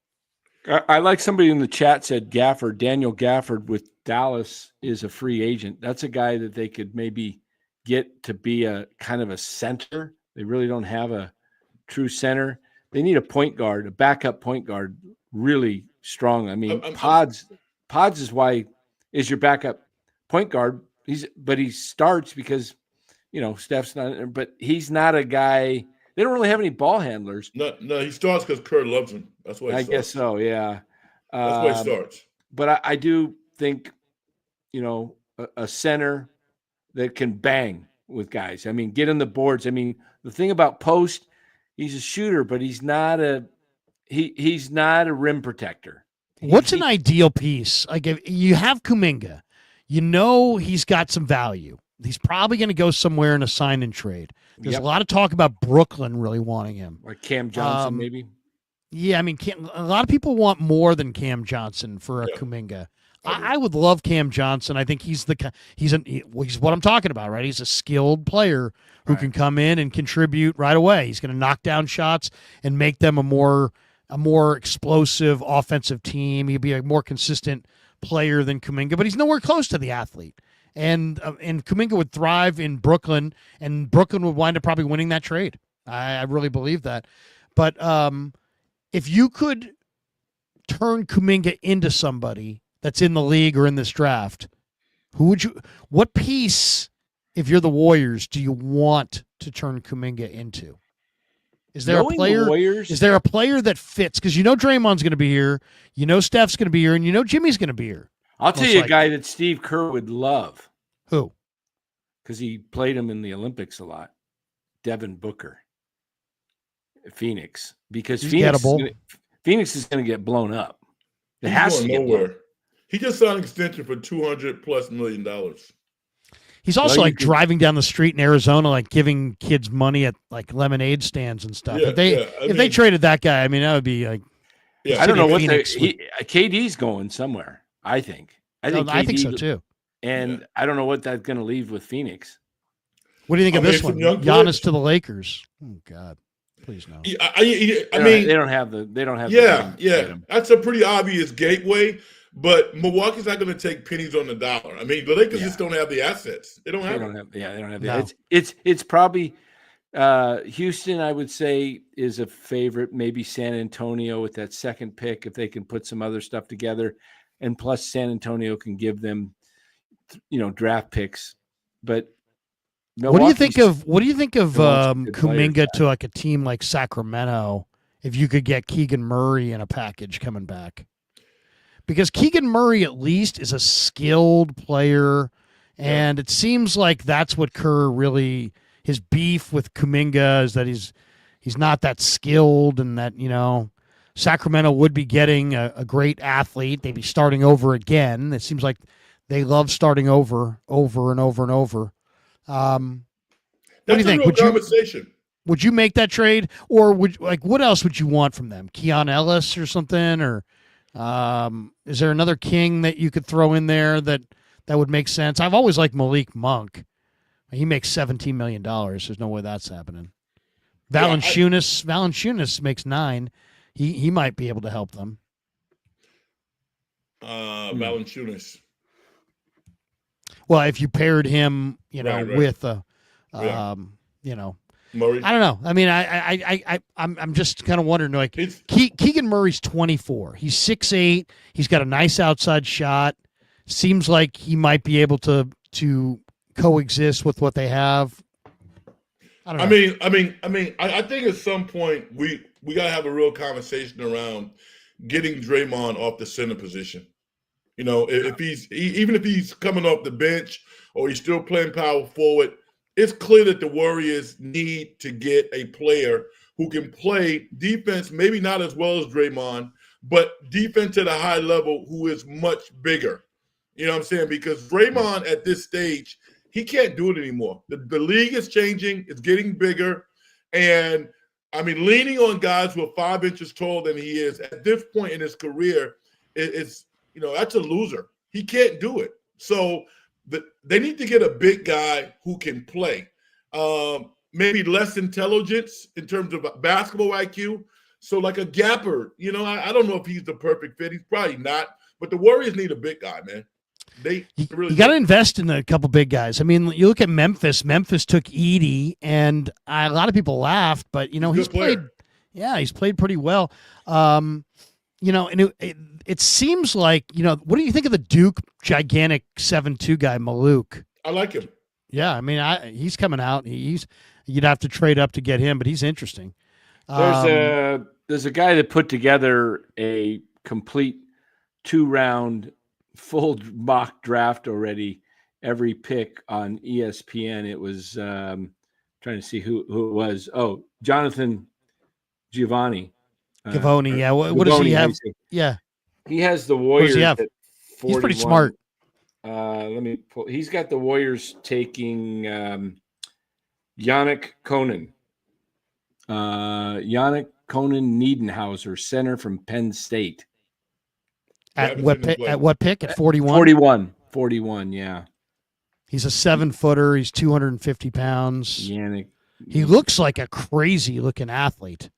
I like somebody in the chat said Daniel Gafford with Dallas is a free agent. That's a guy that they could maybe get to be a kind of a center. They really don't have a true center. They need a point guard, a backup point guard, really strong. I mean, Pods is your backup point guard. He starts because Steph's not, but he's not a guy. They don't really have any ball handlers. No, he starts because Kerr loves him. That's why he starts. I guess so, yeah. That's why he starts. But I do think, a center that can bang with guys. I mean, get on the boards. I mean, the thing about Post, he's a shooter, but he's not a rim protector. What's an ideal piece? Like if you have Kuminga, he's got some value. He's probably going to go somewhere in a sign and trade. There's a lot of talk about Brooklyn really wanting him. Like Cam Johnson, maybe? Yeah, I mean, a lot of people want more than Cam Johnson for a Kuminga. I would love Cam Johnson. I think he's what I'm talking about, right? He's a skilled player who can come in and contribute right away. He's going to knock down shots and make them a more explosive offensive team. He'll be a more consistent player than Kuminga, but he's nowhere close to the athlete. And Kuminga would thrive in Brooklyn, and Brooklyn would wind up probably winning that trade. I really believe that. But if you could turn Kuminga into somebody that's in the league or in this draft, what piece, if you're the Warriors, do you want to turn Kuminga into? Is there a player that fits? Because Draymond's going to be here, Steph's going to be here, and Jimmy's going to be here. I'll tell you a guy that Steve Kerr would love. Who? Because he played him in the Olympics a lot. Devin Booker. Phoenix. Because Phoenix is going to get blown up. It has to get nowhere. He just signed an extension for $200+ million. He's also driving down the street in Arizona, like giving kids money at like lemonade stands and stuff. If they traded that guy, I mean, that would be like. Yeah, I don't know what KD's going somewhere. I think so too. And I don't know what that's going to leave with Phoenix. What do you think of this one? Giannis to the Lakers. Oh God, please no. I mean, they don't have the. Yeah. That's a pretty obvious gateway. But Milwaukee's not going to take pennies on the dollar. I mean, the Lakers just don't have the assets. They don't have the. It's probably Houston. I would say is a favorite. Maybe San Antonio with that second pick if they can put some other stuff together, and plus San Antonio can give them, draft picks. But what do you think of Kuminga to like a team like Sacramento? If you could get Keegan Murray in a package coming back. Because Keegan Murray at least is a skilled player, and it seems like that's what Kerr really, his beef with Kuminga is that he's not that skilled, and that, Sacramento would be getting a great athlete. They'd be starting over again. It seems like they love starting over and over and over. What do you think? Would you make that trade, or what else would you want from them? Keon Ellis or something, or Is there another king that you could throw in there that would make sense? I've always liked Malik Monk. He makes $17 million. There's no way that's happening. Valanciunas makes $9 million. He might be able to help them. Valanciunas. Well, if you paired him, Right. with Murray. I don't know. I mean, I'm just kind of wondering. Like, Keegan Murray's 24. He's 6'8". He's got a nice outside shot. Seems like he might be able to coexist with what they have. I don't know. I think at some point we gotta have a real conversation around getting Draymond off the center position. If even if he's coming off the bench or he's still playing power forward, it's clear that the Warriors need to get a player who can play defense, maybe not as well as Draymond, but defense at a high level who is much bigger. You know what I'm saying? Because Draymond at this stage, he can't do it anymore. The league is changing. It's getting bigger. And, leaning on guys who are 5 inches taller than he is at this point in his career, that's a loser. He can't do it. So they need to get a big guy who can play. Maybe less intelligence in terms of basketball IQ. So like a Gapper, I don't know if he's the perfect fit. He's probably not. But the Warriors need a big guy, man. You got to invest in a couple big guys. You look at Memphis. Memphis took Edey, and a lot of people laughed, but he's played. Yeah, he's played pretty well. And it seems like what do you think of the Duke gigantic 7'2" guy, Maluk? I like him. Yeah, he's coming out. You'd have to trade up to get him, but he's interesting. There's a guy that put together a complete 2-round full mock draft already, every pick on ESPN. It was trying to see who it was. Oh, Jonathan Givony. Yeah. What does he have? Yeah. He has the Warriors at 41. He's pretty smart. Let me pull. He's got the Warriors taking Yannick Konen. Yannick Konen-Niedenhauser, center from Penn State. At what pick? At 41? 41, yeah. He's a 7-footer. He's 250 pounds. Yannick. He looks like a crazy-looking athlete.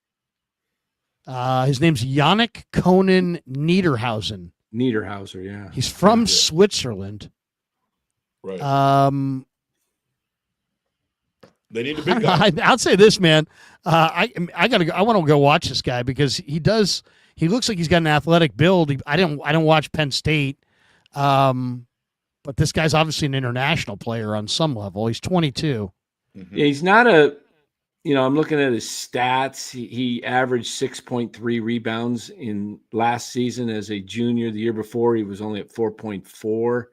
His name's Yannick Konen-Niederhausen. Niederhauser, yeah. He's from Switzerland. Right. They need a big guy. I'll say this, man. I want to go watch this guy because he looks like he's got an athletic build. I don't watch Penn State, but this guy's obviously an international player on some level. He's 22. Mm-hmm. Yeah, he's not a. I'm looking at his stats. He averaged 6.3 rebounds in last season as a junior. The year before, he was only at 4.4.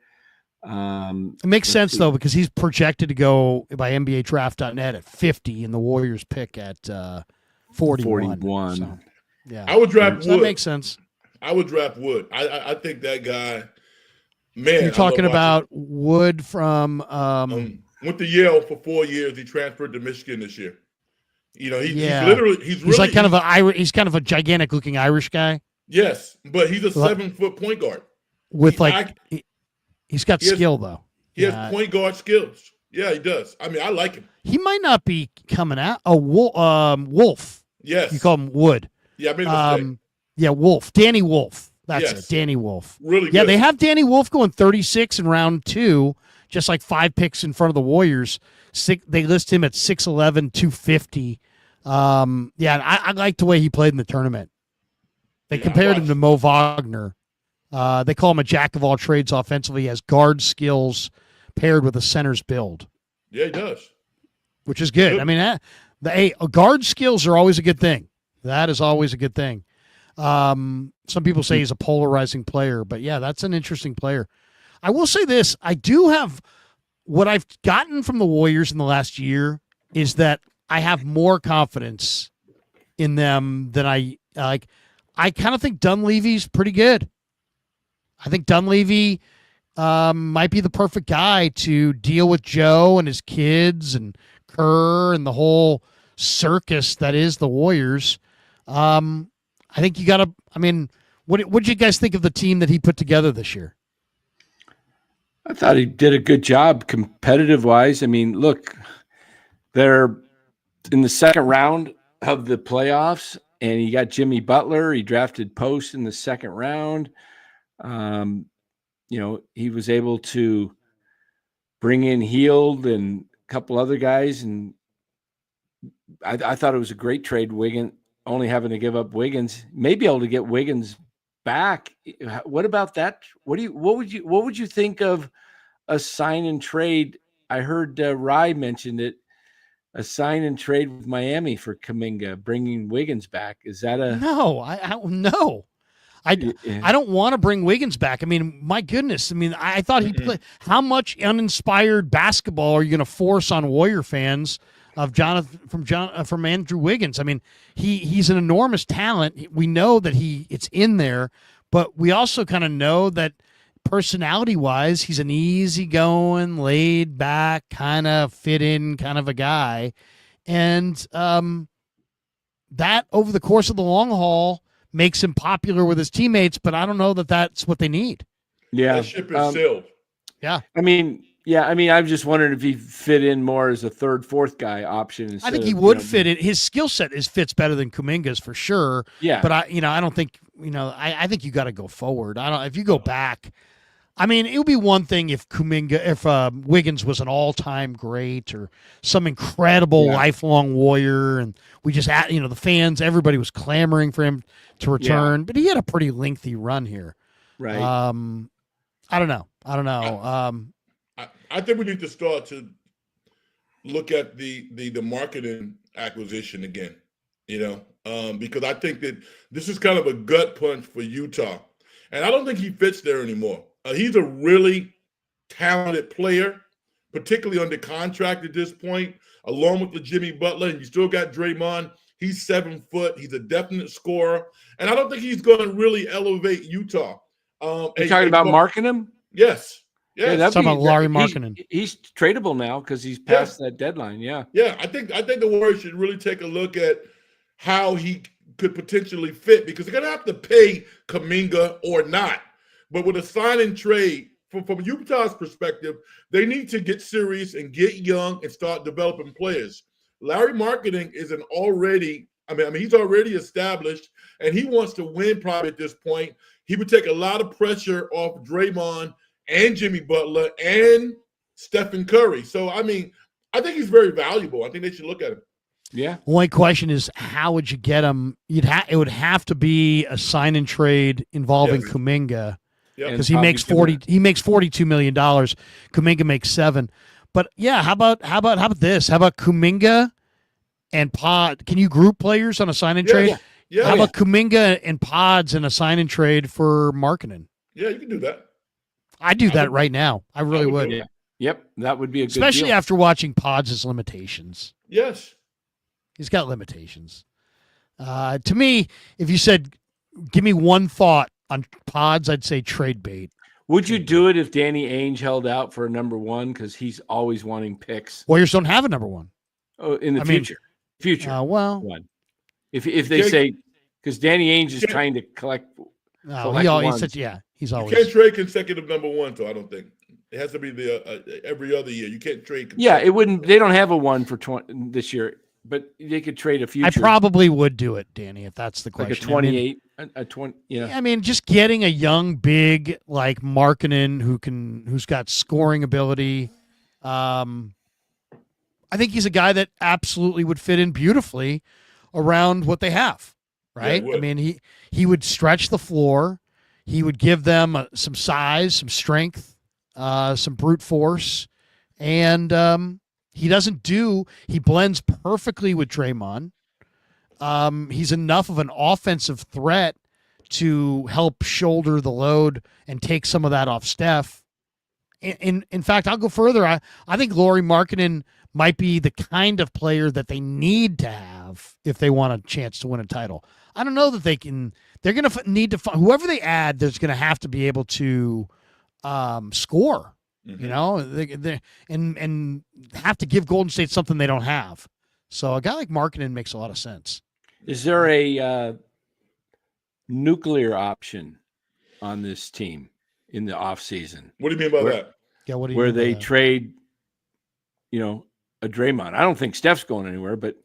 It makes sense, though, because he's projected to go by NBA Draft.net at 50 and the Warriors pick at 41. So, yeah. I would draft Wood. That makes sense. I would draft Wood. I think that guy, man. You're talking about Wood from went to Yale for 4 years. He transferred to Michigan this year. He's kind of a gigantic looking Irish guy. Yes, but he's a 7-foot point guard. With he's got skill though. He has point guard skills. Yeah, he does. I like him. He might not be coming out. Wolf. Yes. You call him Wood. Yeah, I made a mistake. Yeah, Wolf. Danny Wolf. That's it. Danny Wolf. Really good. Yeah, they have Danny Wolf going 36 in round 2, just like 5 picks in front of the Warriors. They list him at 6'11", 250. I liked the way he played in the tournament. They compared him to Mo Wagner. They call him a jack of all trades offensively. He has guard skills paired with a center's build. Yeah, he does. Which is good. Guard skills are always a good thing. That is always a good thing. Some people say he's a polarizing player, but yeah, that's an interesting player. I will say this. I do have what I've gotten from the Warriors in the last year is that I have more confidence in them than I like. I kind of think Dunleavy's pretty good. I think Dunleavy might be the perfect guy to deal with Joe and his kids and Kerr and the whole circus that is the Warriors. I think you got to. When What did you guys think of the team that he put together this year? I thought he did a good job competitive wise. I mean, look, they're in the second round of the playoffs, and he got Jimmy Butler. He drafted Post in the second round. He was able to bring in Heald and a couple other guys, and I thought it was a great trade. Wiggins only having to give up Wiggins, may be able to get Wiggins back. What about that? What would you think of a sign and trade? I heard Rye mentioned it. A sign and trade with Miami for Kuminga, bringing Wiggins back. Is that a no? No. I don't want to bring Wiggins back. I mean, my goodness. I mean, I thought he played. How much uninspired basketball are you going to force on Warrior fans of from Andrew Wiggins? I mean, he's an enormous talent. We know that it's in there, but we also kind of know that personality-wise, he's an easygoing, laid-back, kind of fit-in kind of a guy. And that, over the course of the long haul, makes him popular with his teammates, but I don't know that that's what they need. Yeah. That ship is sailed. Yeah. I mean, I'm just wondering if he fit in more as a third, fourth guy option. I think he would fit in. His skill set fits better than Kuminga's for sure. Yeah. But I don't think, I think you got to go forward. If you go back, I mean, it would be one thing if Wiggins was an all-time great or some incredible lifelong Warrior, and we just the fans, everybody was clamoring for him to return, but he had a pretty lengthy run here. Right. I don't know. I think we need to start to look at the marketing acquisition again, because I think that this is kind of a gut punch for Utah, and I don't think he fits there anymore. He's a really talented player, particularly under contract at this point, along with the Jimmy Butler, and you still got Draymond. He's 7 foot. He's a definite scorer, and I don't think he's going to really elevate Utah. You're talking about marking him? Yes. Yeah, talking about Larry Markkinen. He's tradable now because he's past that deadline. Yeah. Yeah, I think the Warriors should really take a look at how he could potentially fit, because they're going to have to pay Kuminga or not. But with a sign and trade, from Utah's perspective, they need to get serious and get young and start developing players. Larry Marketing he's already established, and he wants to win probably at this point. He would take a lot of pressure off Draymond and Jimmy Butler and Stephen Curry. So, I think he's very valuable. I think they should look at him. Yeah. Only question is, how would you get him? It would have to be a sign and trade involving Kuminga. Because he makes $42 million. Kuminga makes $7 million. But yeah, how about this? How about Kuminga and Pod? Can you group players on a sign and trade? Yeah. How about Kuminga and Pods in a sign and trade for Markkinen? Yeah, you can do that. I'd do that right now. I really would. Yeah. Yep, that would be a good especially deal. After watching Pods' limitations. Yes. He's got limitations. To me, if you said, give me one thought on Pods, I'd say trade bait. Would you do it if Danny Ainge held out for a number one, because he's always wanting picks? Warriors don't have a number one. Oh, in the future. One. If they say, because Danny Ainge is trying to collect. He's always. You can't trade consecutive number one, so I don't think it has to be the every other year. You can't trade. Yeah, it wouldn't. They don't have a one for this year, but they could trade a future. I probably would do it, Danny, if that's the question. Like a 28, a 20. Yeah. I mean, just getting a young big like Markkinen who's got scoring ability. I think he's a guy that absolutely would fit in beautifully around what they have. Right? Yeah, I mean, he would stretch the floor. He would give them some size, some strength, some brute force, and he blends perfectly with Draymond. He's enough of an offensive threat to help shoulder the load and take some of that off Steph. In fact, I'll go further. I think Lauri Markkinen might be the kind of player that they need to have if they want a chance to win a title. I don't know that they can. They're going to need to find whoever they add. There's going to have to be able to score. Mm-hmm. And have to give Golden State something they don't have. So a guy like Markkinen makes a lot of sense. Is there a nuclear option on this team in the offseason. What do you mean by that? Yeah, what do you Where mean by they that? trade, a Draymond. I don't think Steph's going anywhere, but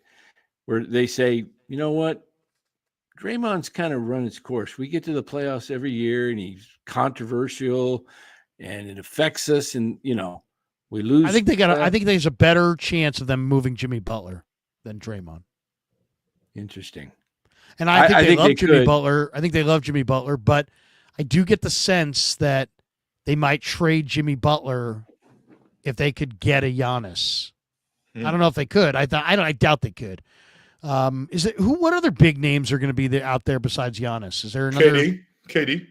where they say, you know what? Draymond's kind of run its course. We get to the playoffs every year, and he's controversial, and it affects us. And we lose. I think there's a better chance of them moving Jimmy Butler than Draymond. Interesting. And I think they love Jimmy could. Butler. I think they love Jimmy Butler, but I do get the sense that they might trade Jimmy Butler if they could get a Giannis. I don't know if they could. I doubt they could. What other big names are going to be out there besides Giannis? Is there another KD?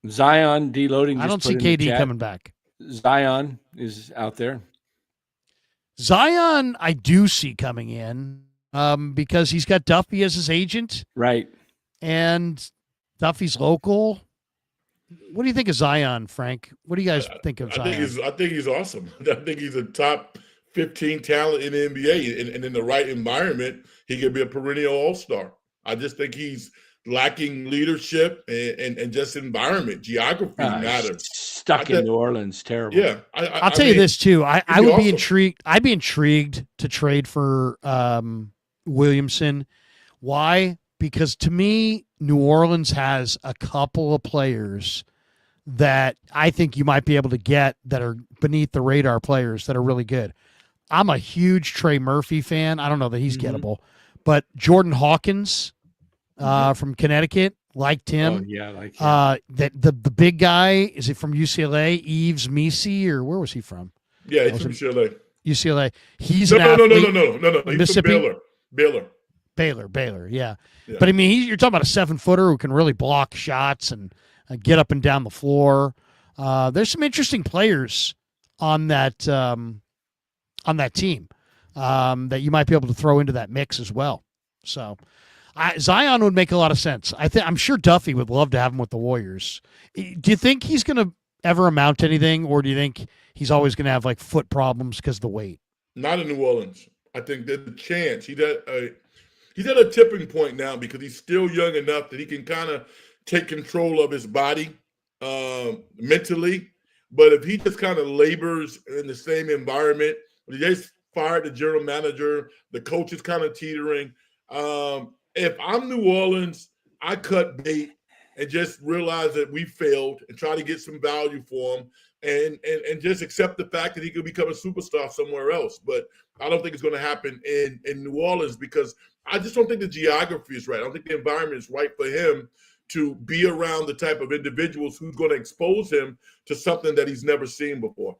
Zion deloading. I don't see KD coming back. Zion is out there. Zion, I do see coming in because he's got Duffy as his agent. Right. And Duffy's local. What do you think of Zion, Frank? What do you guys think of Zion? I think he's awesome. I think he's a top 15 talent in the NBA, and in the right environment, he could be a perennial all-star. I just think he's lacking leadership and just environment. Geography matters. Stuck in New Orleans, terrible. Yeah, I'll tell you this too. I would be intrigued. I'd be intrigued to trade for Williamson. Why? Because to me, New Orleans has a couple of players that I think you might be able to get that are beneath the radar players that are really good. I'm a huge Trey Murphy fan. I don't know that he's gettable, but Jordan Hawkins from Connecticut, liked him. Oh, yeah, like him. The big guy, is it from UCLA? Yves Misi, or where was he from? Yeah, he's from UCLA. UCLA. He's no. He's Mississippi? From Baylor, yeah. But I mean, you're talking about a 7-footer who can really block shots and get up and down the floor. There's some interesting players on that team that you might be able to throw into that mix as well. So Zion would make a lot of sense. I'm sure Duffy would love to have him with the Warriors. Do you think he's going to ever amount to anything, or do you think he's always going to have like foot problems because of the weight? Not in New Orleans. I think there's a chance. He's at a tipping point now because he's still young enough that he can kind of take control of his body mentally. But if he just kind of labors in the same environment, they just fired the general manager, the coach is kind of teetering. If I'm New Orleans, I cut bait and just realize that we failed and try to get some value for him and just accept the fact that he could become a superstar somewhere else. But I don't think it's going to happen in New Orleans because I just don't think the geography is right. I don't think the environment is right for him to be around the type of individuals who's going to expose him to something that he's never seen before.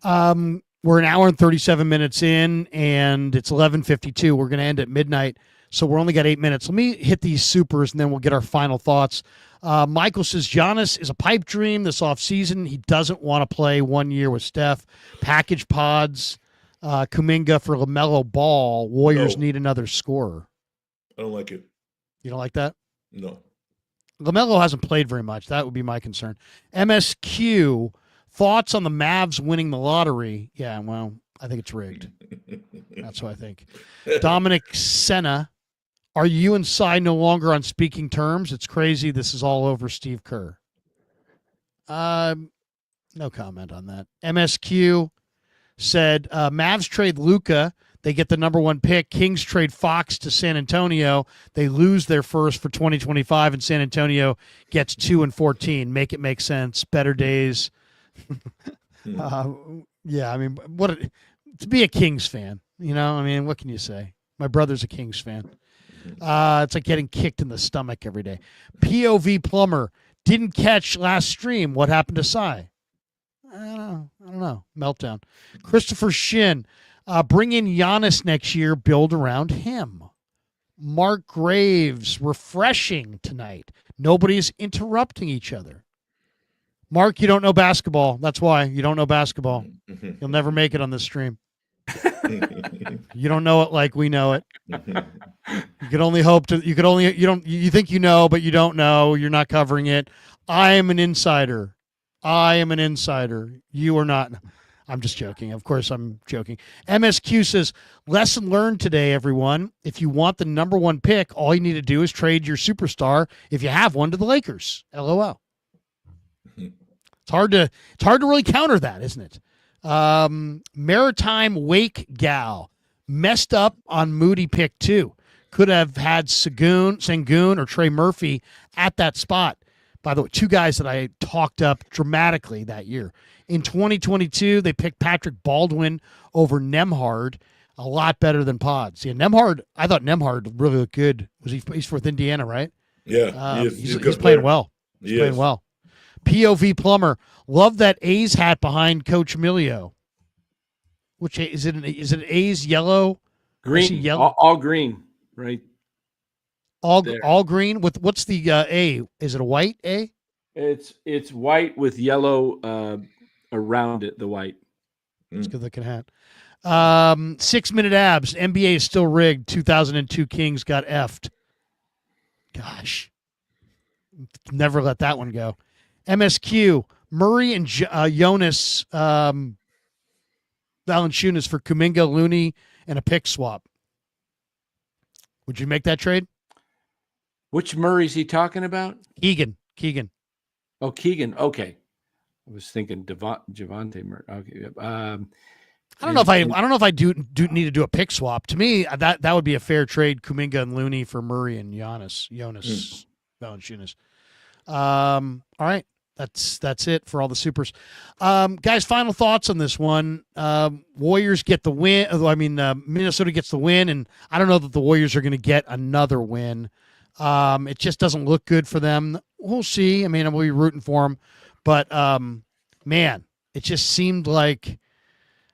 We're an hour and 37 minutes in, and it's 11:52. We're going to end at midnight, so we're only got 8 minutes. Let me hit these supers, and then we'll get our final thoughts. Michael says, Giannis is a pipe dream this offseason. He doesn't want to play 1 year with Steph. Package pods, Kuminga for LaMelo Ball. Warriors need another scorer. I don't like it. You don't like that? No. LaMelo hasn't played very much. That would be my concern. MSQ, thoughts on the Mavs winning the lottery? Yeah, well, I think it's rigged. That's what I think. Dominic Senna, are you and Cy no longer on speaking terms? It's crazy. This is all over Steve Kerr. No comment on that. MSQ said, Mavs trade Luka. They get the number 1 pick. Kings trade Fox to San Antonio. They lose their first for 2025, and San Antonio gets 2 and 14. Make it make sense. Better days. Yeah, I mean, to be a Kings fan, I mean, what can you say? My brother's a Kings fan. It's like getting kicked in the stomach every day. POV Plumber didn't catch last stream. What happened to Cy? I don't know. Meltdown. Christopher Shin, bring in Giannis next year. Build around him. Mark Graves, refreshing tonight. Nobody's interrupting each other. Mark, you don't know basketball. That's why you don't know basketball. You'll never make it on this stream. You don't know it like we know it. You could only hope to. You think you know, but you don't know. You're not covering it. I am an insider. You are not. I'm just joking. Of course, I'm joking. MSQ says, lesson learned today, everyone. If you want the number one pick, all you need to do is trade your superstar, if you have one, to the Lakers. LOL. It's hard to really counter that, isn't it? Maritime Wake Gal messed up on Moody pick 2. Could have had Sengun or Trey Murphy at that spot. By the way, 2 guys that I talked up dramatically that year. In 2022, they picked Patrick Baldwin over Nembhard, a lot better than Pods. Yeah, Nembhard, I thought Nembhard really looked good. He's with Indiana, right? Yeah, he's playing well. He's playing well. POV Plumber, love that A's hat behind Coach Milio. Which is it? Is it A's yellow? Green, yellow? all green, right? All green with what's the A? Is it a white A? It's white with yellow around it. The white. It's a good looking hat. 6-minute abs. NBA is still rigged. 2002 Kings got effed. Gosh, never let that one go. MSQ Murray and Jonas Valanciunas for Kuminga, Looney, and a pick swap. Would you make that trade? Which Murray's he talking about? Keegan. Oh, Keegan. Okay, I was thinking Javante Murray. Okay. I don't know if I do need to do a pick swap. To me, that would be a fair trade. Kuminga and Looney for Murray and Jonas Valanciunas. All right. That's it for all the supers. Guys, final thoughts on this one. Warriors get the win. Minnesota gets the win, and I don't know that the Warriors are going to get another win. It just doesn't look good for them. We'll see. I mean, we'll be rooting for them. But, man, it just seemed like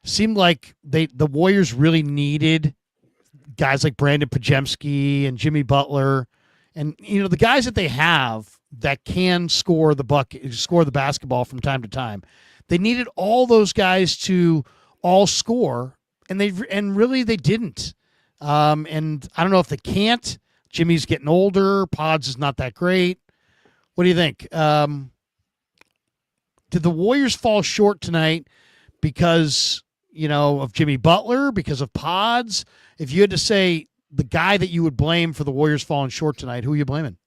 the Warriors really needed guys like Brandin Podziemski and Jimmy Butler. And, the guys that they have that can score the basketball from time to time, they needed all those guys to all score, and really they didn't. And I don't know if they can't. Jimmy's getting older. Pods is not that great. What do you think? Did the Warriors fall short tonight because, of Jimmy Butler, because of Pods? If you had to say the guy that you would blame for the Warriors falling short tonight, who are you blaming?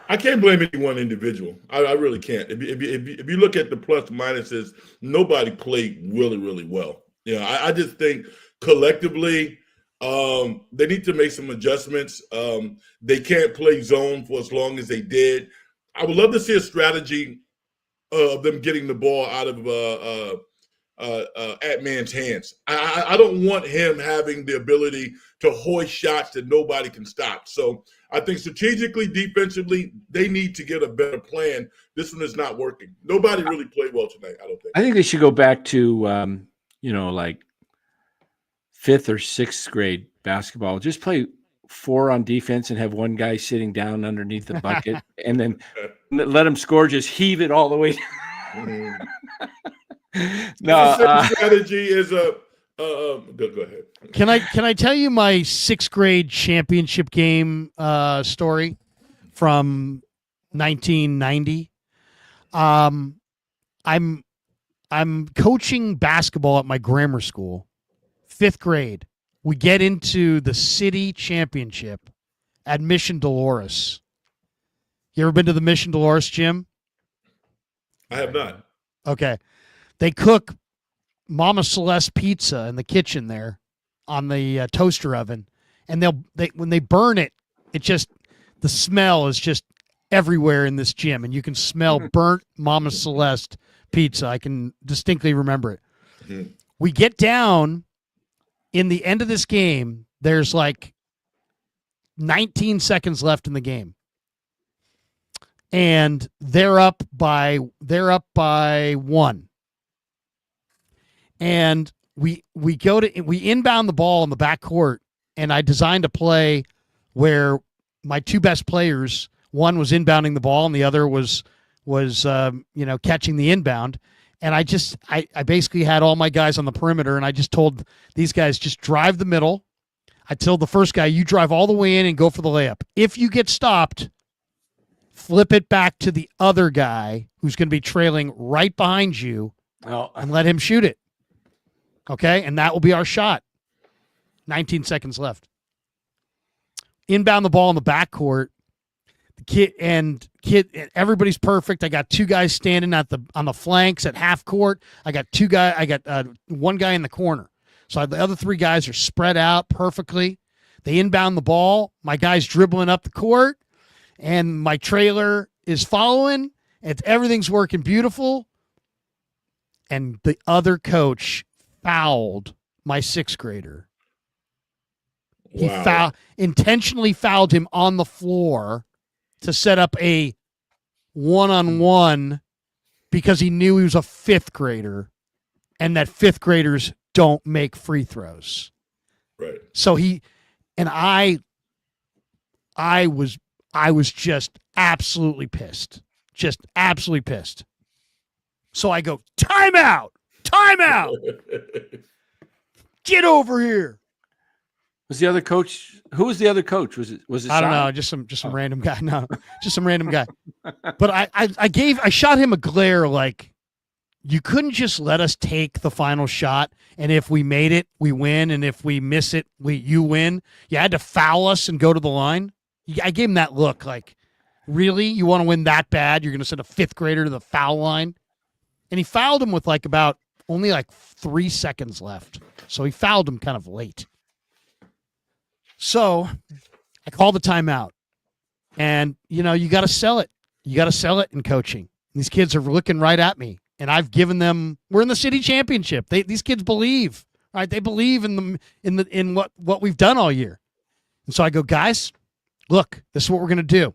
I can't blame any one individual. I really can't. If you look at the plus minuses, nobody played really, really well. I just think collectively they need to make some adjustments. They can't play zone for as long as they did. I would love to see a strategy of them getting the ball out of At-Man's hands. I don't want him having the ability to hoist shots that nobody can stop. So I think strategically, defensively, they need to get a better plan. This one is not working. Nobody really played well tonight, I don't think. I think they should go back to, like 5th or 6th grade basketball. Just play 4 on defense and have one guy sitting down underneath the bucket and then let him score, just heave it all the way. No, strategy is a go ahead. Can I tell you my 6th grade championship game story from 1990? I'm coaching basketball at my grammar school, 5th grade. We get into the city championship at Mission Dolores. You ever been to the Mission Dolores, Jim? I have not. Okay. They cook Mama Celeste pizza in the kitchen there on the toaster oven, and when they burn it, the smell is just everywhere in this gym, and you can smell burnt Mama Celeste pizza. I can distinctly remember it. Mm-hmm. We get down in the end of this game. There's like 19 seconds left in the game, and they're up by 1. And we inbound the ball in the backcourt, and I designed a play where my 2 best players, one was inbounding the ball and the other was catching the inbound. And I basically had all my guys on the perimeter, and I just told these guys, just drive the middle. I told the first guy, you drive all the way in and go for the layup. If you get stopped, flip it back to the other guy who's going to be trailing right behind you and let him shoot it. Okay? And that will be our shot. 19 seconds left. Inbound the ball in the backcourt. Everybody's perfect. I got two guys standing on the flanks at half court. I got one guy in the corner. So the other three guys are spread out perfectly. They inbound the ball. My guy's dribbling up the court, and my trailer is following. Everything's working beautiful. And the other coach fouled my sixth grader. Wow. He intentionally fouled him on the floor to set up a one-on-one because he knew he was a fifth grader and that fifth graders don't make free throws. Right. So I was just absolutely pissed. Just absolutely pissed. So I go, timeout. Get over here. Was the other coach? Who was the other coach? Was it? I don't know. Just some random guy. No, just some random guy. But I shot him a glare like, you couldn't just let us take the final shot, and if we made it, we win, and if we miss it, you win. You had to foul us and go to the line. I gave him that look like, really? You want to win that bad? You're going to send a fifth grader to the foul line? And he fouled him with only 3 seconds left. So he fouled him kind of late. So I called the timeout. And, you got to sell it. You got to sell it in coaching. These kids are looking right at me. And I've given them, we're in the city championship. These kids believe, right? They believe in what we've done all year. And so I go, guys, look, this is what we're going to do.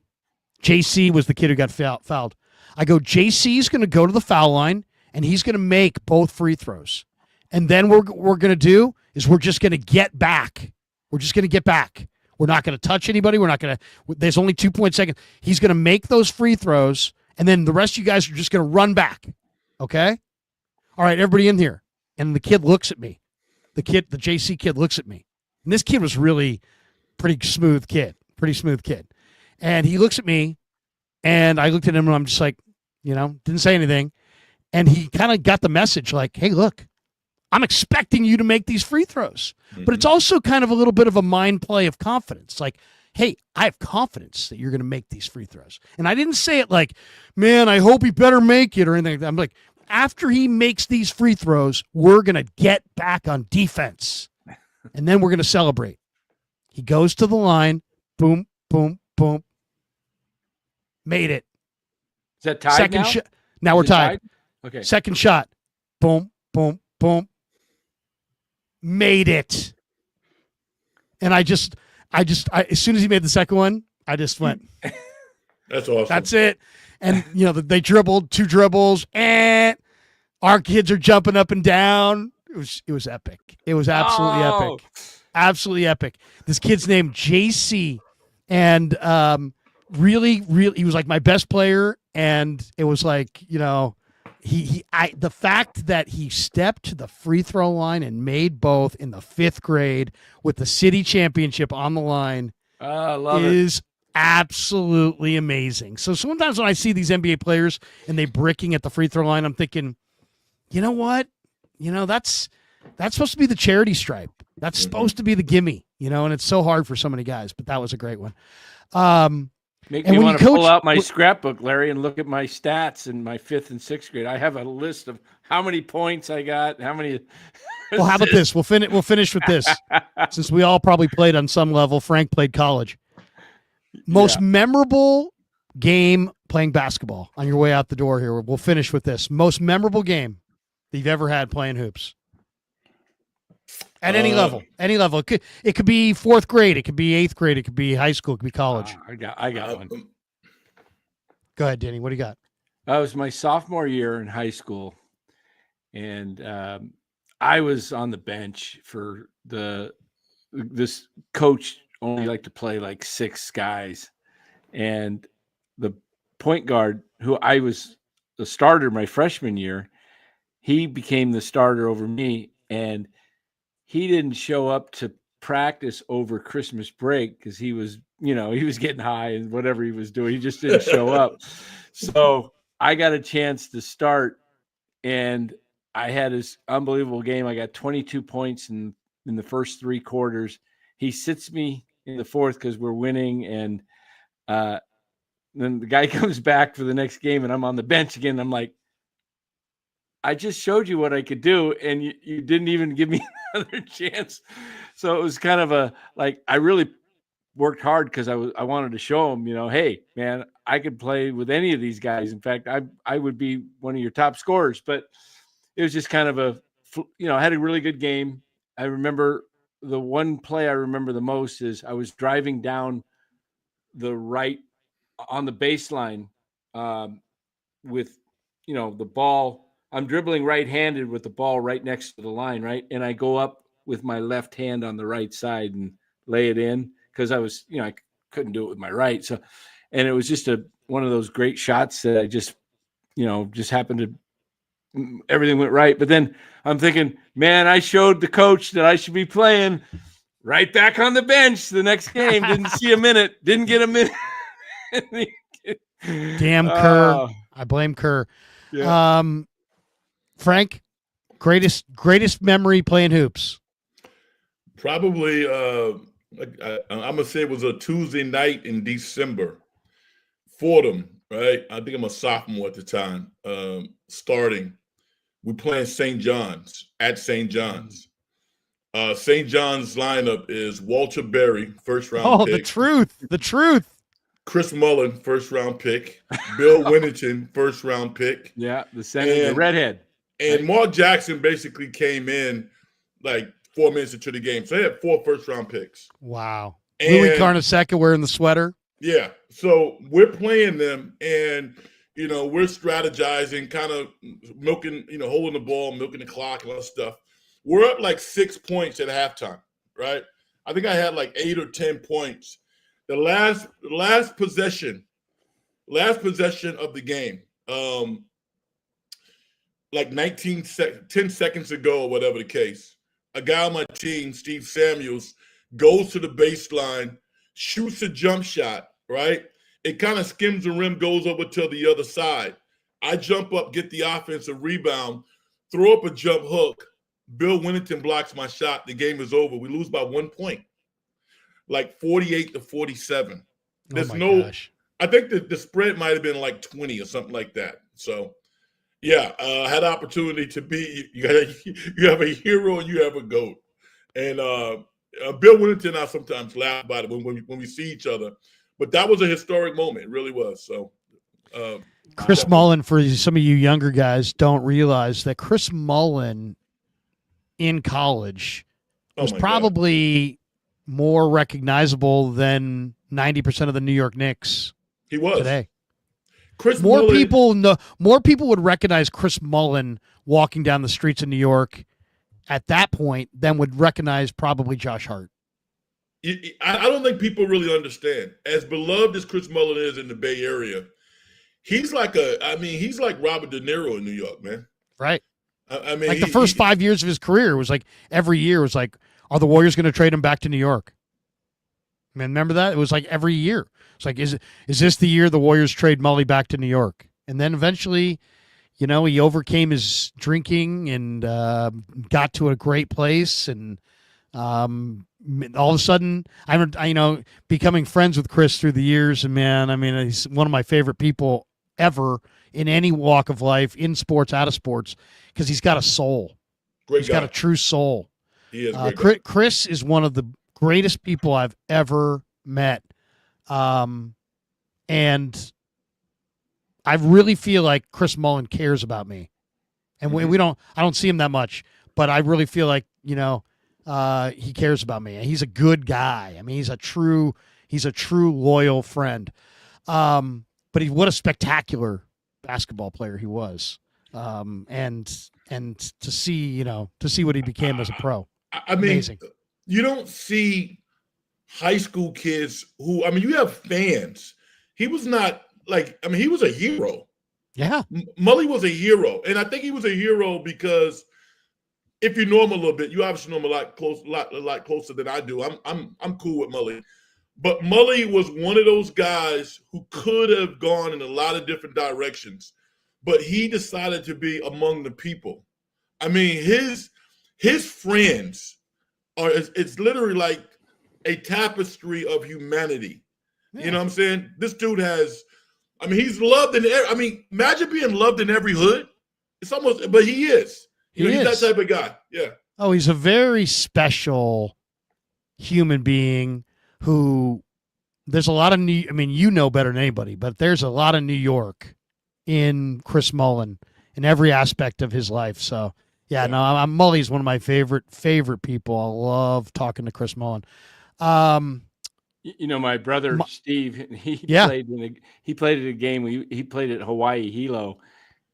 JC was the kid who got fouled. I go, JC's going to go to the foul line, and he's going to make both free throws. And then what we're going to do is we're just going to get back. We're just going to get back. We're not going to touch anybody. There's only 2.2 He's going to make those free throws, and then the rest of you guys are just going to run back. Okay? All right, everybody in here. And the kid looks at me. The JC kid looks at me. And this kid was really pretty smooth kid. And he looks at me, and I looked at him, and I'm just like, didn't say anything. And he kind of got the message like, hey, look, I'm expecting you to make these free throws. Mm-hmm. But it's also kind of a little bit of a mind play of confidence. Like, hey, I have confidence that you're going to make these free throws. And I didn't say it like, man, I hope he better make it or anything like that. I'm like, after he makes these free throws, we're going to get back on defense. And then we're going to celebrate. He goes to the line. Boom, boom, boom. Made it. Is that tied now? Now we're tied. Okay. Second shot. Boom, boom, boom. Made it. And I as soon as he made the second one, I just went. That's awesome. That's it. And, they dribbled 2 dribbles, and our kids are jumping up and down. It was epic. It was absolutely epic. Absolutely epic. This kid's named JC, and really, he was like my best player, and it was like, the fact that he stepped to the free throw line and made both in the 5th grade with the city championship on the line is absolutely amazing. So sometimes when I see these NBA players and they bricking at the free throw line, I'm thinking, you know what? That's supposed to be the charity stripe. That's supposed to be the gimme, and it's so hard for so many guys, but that was a great one. Make me want to pull out my scrapbook, Larry, and look at my stats in my 5th and 6th grade. I have a list of how many points I got, how many. Well, how about this? We'll finish with this, since we all probably played on some level. Frank played college. Most memorable game playing basketball on your way out the door here. We'll finish with this. Most memorable game that you've ever had playing hoops. At any level. It could be 4th grade. It could be 8th grade. It could be high school. It could be college. I got one. Go ahead, Danny. What do you got? That was my sophomore year in high school, and I was on the bench for this coach only liked to play like 6 guys, and the point guard, who I was the starter my freshman year, he became the starter over me, and he didn't show up to practice over Christmas break because he was getting high and whatever he was doing. He just didn't show up. So I got a chance to start, and I had this unbelievable game. I got 22 points in the first 3 quarters. He sits me in the fourth because we're winning, and then the guy comes back for the next game, and I'm on the bench again. I'm like, I just showed you what I could do, and you didn't even give me another chance. So it was kind of I really worked hard because I wanted to show him, hey, man, I could play with any of these guys. In fact, I would be one of your top scorers. But it was just kind of I had a really good game. I remember the one play I remember the most is I was driving down the right on the baseline with, the ball. I'm dribbling right-handed with the ball right next to the line, right? And I go up with my left hand on the right side and lay it in because I was, I couldn't do it with my right. So, and it was just one of those great shots that I just happened to, everything went right. But then I'm thinking, man, I showed the coach that I should be playing right back on the bench the next game. Didn't see a minute, didn't get a minute. Damn Kerr. I blame Kerr. Yeah. Frank, greatest memory playing hoops. Probably, I'm gonna say it was a Tuesday night in December. Fordham, right? I think I'm a sophomore at the time. Starting, we playing St. John's at St. John's. St. John's lineup is Walter Berry, first round pick. The truth. Chris Mullen, first round pick. Bill Winnington, first round pick. Yeah, the redhead. And Mark Jackson basically came in like 4 minutes into the game. So they had 4 first-round picks. Wow. Louis Carnesecca wearing the sweater. Yeah. So we're playing them, and, we're strategizing, kind of milking, holding the ball, milking the clock, and all that stuff. We're up like 6 points at halftime, right? I think I had like 8 or 10 points. The last possession of the game, like 10 seconds ago or whatever the case, a guy on my team, Steve Samuels, goes to the baseline, shoots a jump shot, right? It kind of skims the rim, goes over to the other side. I jump up, get the offensive rebound, throw up a jump hook. Bill Winnington blocks my shot. The game is over. We lose by 1 point, like 48-47. There's gosh. I think the spread might have been like 20 or something like that. So, yeah, I had the opportunity to be. You have a hero and you have a GOAT. And Bill Winnington, I sometimes laugh about it when we see each other. But that was a historic moment. It really was. So, Chris Mullen, for some of you younger guys, don't realize that Chris Mullen in college was probably more recognizable than 90% of the New York Knicks. He was today. More people would recognize Chris Mullen walking down the streets of New York at that point than would recognize probably Josh Hart. I don't think people really understand. As beloved as Chris Mullen is in the Bay Area, he's like Robert De Niro in New York, man. Right. I mean, like the first 5 years of his career was like every year was like, are the Warriors going to trade him back to New York? Man, remember that? It was like every year. It's like, is this the year the Warriors trade Mully back to New York? And then eventually, he overcame his drinking and got to a great place. And all of a sudden, I becoming friends with Chris through the years. And man, I mean, he's one of my favorite people ever in any walk of life, in sports, out of sports, because he's got a soul. He's got a true soul. He is Chris is one of the greatest people I've ever met. And I really feel like Chris Mullen cares about me. And I don't see him that much, but I really feel like, he cares about me. He's a good guy. I mean, he's a true loyal friend. But what a spectacular basketball player he was. And to see what he became as a pro. I mean, amazing. You don't see high school kids who, you have fans. He was not he was a hero. Yeah. Mully was a hero. And I think he was a hero because if you know him a little bit, you obviously know him a lot closer than I do. I'm cool with Mully. But Mully was one of those guys who could have gone in a lot of different directions, but he decided to be among the people. I mean, his friends are, it's literally like a tapestry of humanity. Yeah. You know what I'm saying? This dude has, I mean, he's loved imagine being loved in every hood. It's almost, but he is. He's that type of guy. Yeah. Oh, he's a very special human being who, there's a lot of you know better than anybody, but there's a lot of New York in Chris Mullin in every aspect of his life. So Mully's one of my favorite people. I love talking to Chris Mullin. My brother Steve, he played at a game. He played at Hawaii Hilo,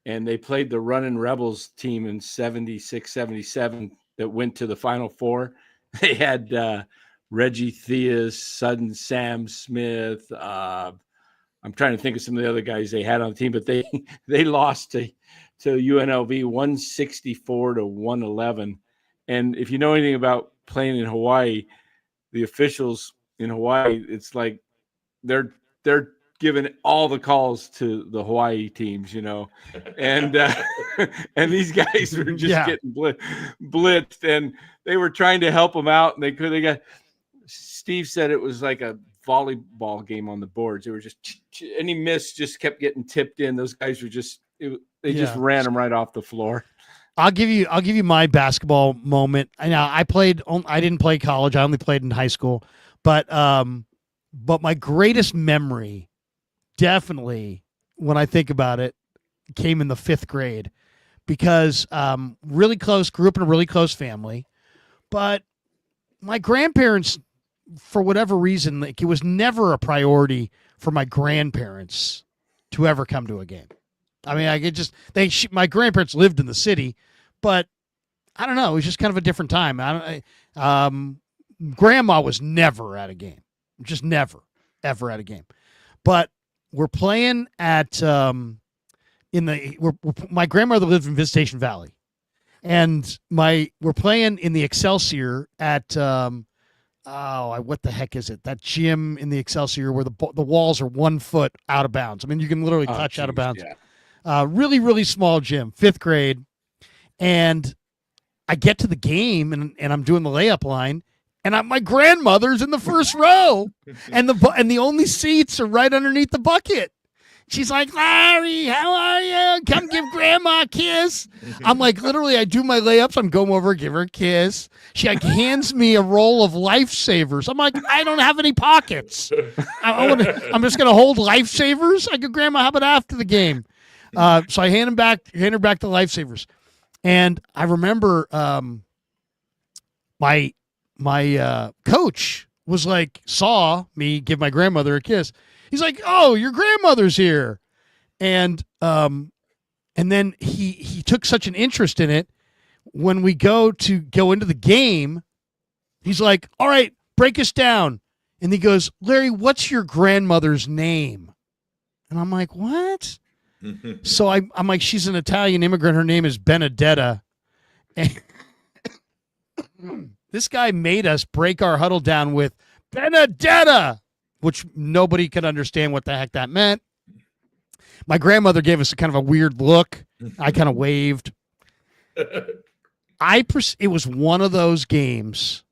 and they played the Runnin' Rebels team in 76, 77 that went to the Final Four. They had Reggie Theus, Sudden Sam Smith. I'm trying to think of some of the other guys they had on the team, but they lost to UNLV 164 to 111. And if you know anything about playing in Hawaii, the officials in Hawaii, it's like they're giving all the calls to the Hawaii teams, and and these guys were just getting blitzed, and they were trying to help them out, and they got. Steve said it was like a volleyball game on the boards. They were just any miss just kept getting tipped in. Those guys were just just ran them right off the floor. I'll give you my basketball moment. I didn't play college. I only played in high school, but my greatest memory, definitely when I think about it, came in the 5th grade, because really close, grew up in a really close family, but my grandparents, for whatever reason, like, it was never a priority for my grandparents to ever come to a game. I mean, my grandparents lived in the city, but I don't know. It was just kind of a different time. Grandma was never at a game, just never, ever at a game. But we're playing at my grandmother lived in Visitation Valley, and we're playing in the Excelsior at what the heck is it? That gym in the Excelsior where the walls are 1 foot out of bounds. I mean, you can literally touch out of bounds. Yeah. Really, really small gym, 5th grade. And I get to the game and I'm doing the layup line, and my grandmother's in the first row, and the only seats are right underneath the bucket. She's like, Larry, how are you? Come give grandma a kiss. I'm like, literally, I do my layups. I'm going over, give her a kiss. She hands me a roll of Lifesavers. I'm like, I don't have any pockets. I'm just going to hold Lifesavers. I go, Grandma, how about after the game? So I hand her back the Lifesavers. And I remember my coach was like, saw me give my grandmother a kiss. He's like, "Oh, your grandmother's here," and then he took such an interest in it. When we go into the game, he's like, "All right, break us down," and he goes, "Larry, what's your grandmother's name?" And I'm like, "What?" So I'm like, "She's an Italian immigrant. Her name is Benedetta." And this guy made us break our huddle down with Benedetta, which nobody could understand what the heck that meant. My grandmother gave us a kind of a weird look. I kind of waved. It was one of those games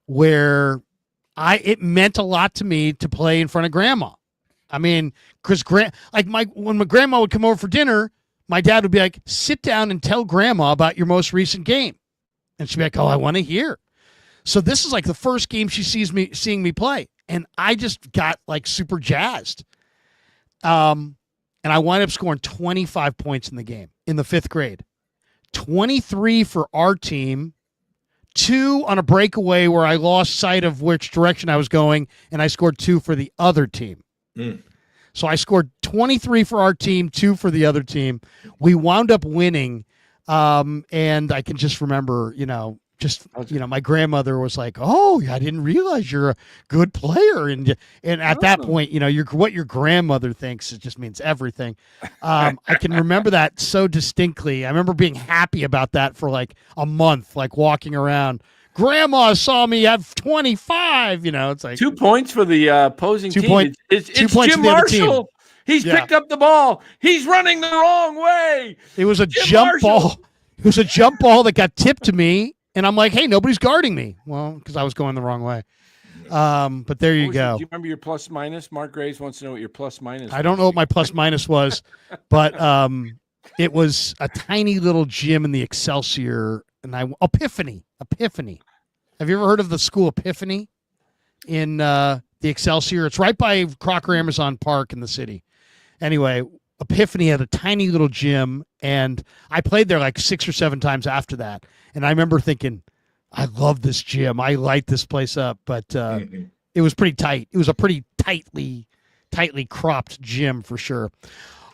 where it meant a lot to me to play in front of grandma. I mean, because when my grandma would come over for dinner, my dad would be like, "Sit down and tell grandma about your most recent game," and she'd be like, "Oh, I want to hear." So this is like the first game she seeing me play. And I just got like super jazzed. And I wound up scoring 25 points in the game in the 5th grade. 23 for our team, 2 on a breakaway where I lost sight of which direction I was going, and I scored 2 for the other team. So I scored 23 for our team, 2 for the other team. We wound up winning. And I can just remember, just, my grandmother was like, "Oh, I didn't realize you're a good player." And at that point, what your grandmother thinks, it just means everything. I can remember that so distinctly. I remember being happy about that for like a month, like walking around. Grandma saw me have 25. It's like 2 points for the opposing team. Points. It's 2 points Jim for the other team. Marshall. He's picked up the ball. He's running the wrong way. It was a Jim jump Marshall. ball. It was a jump ball that got tipped to me. And I'm like, hey, nobody's guarding me. Well, because I was going the wrong way. But there you go. Do you remember your plus minus? Mark Graves wants to know what your plus minus was. I don't know what my plus minus was, but it was a tiny little gym in the Excelsior. And Epiphany. Have you ever heard of the school Epiphany in the Excelsior? It's right by Krueger Amazon Park in the city. Anyway, Epiphany had a tiny little gym, and I played there like 6 or 7 times after that. And I remember thinking, I love this gym. I light this place up, but it was pretty tight. It was a pretty tightly cropped gym for sure.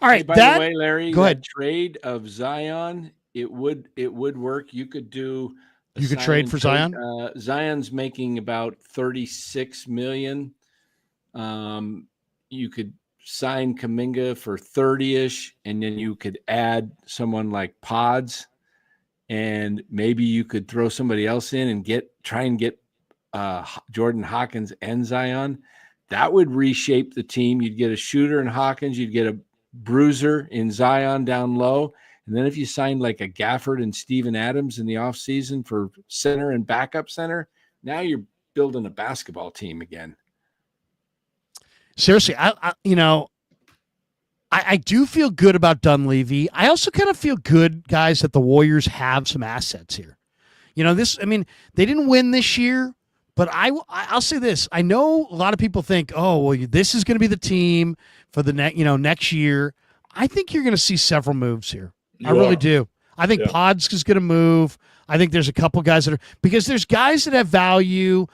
All right. Hey, by the way, Larry, go ahead. Trade of Zion, it would work. You could do. You could trade for Zion. Zion's making about $36 million. You could sign Kuminga for 30-ish, and then you could add someone like Pods, and maybe you could throw somebody else in and try and get Jordan Hawkins and Zion. That would reshape the team. You'd get a shooter in Hawkins, you'd get a bruiser in Zion down low, and then if you signed like a Gafford and Steven Adams in the offseason for center and backup center, now you're building a basketball team again. Seriously, I do feel good about Dunleavy. I also kind of feel good, guys, that the Warriors have some assets here. They didn't win this year, but I'll say this. I know a lot of people think, oh, well, this is going to be the team for the next year. I think you're going to see several moves here. I really do. I think Pods is going to move. I think there's a couple guys because there's guys that have value.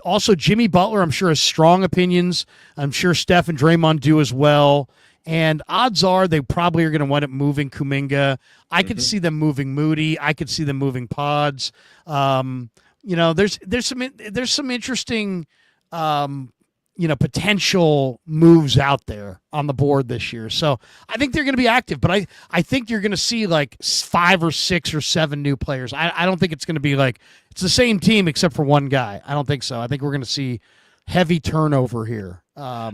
Also, Jimmy Butler, I'm sure, has strong opinions. I'm sure Steph and Draymond do as well. And odds are they probably are going to wind up moving Kuminga. I could see them moving Moody. I could see them moving Pods. There's some interesting potential moves out there on the board this year. So I think they're going to be active, but I think you're going to see like 5 or 6 or 7 new players. I don't think it's going to be like it's the same team except for one guy. I don't think so. I think we're going to see heavy turnover here. I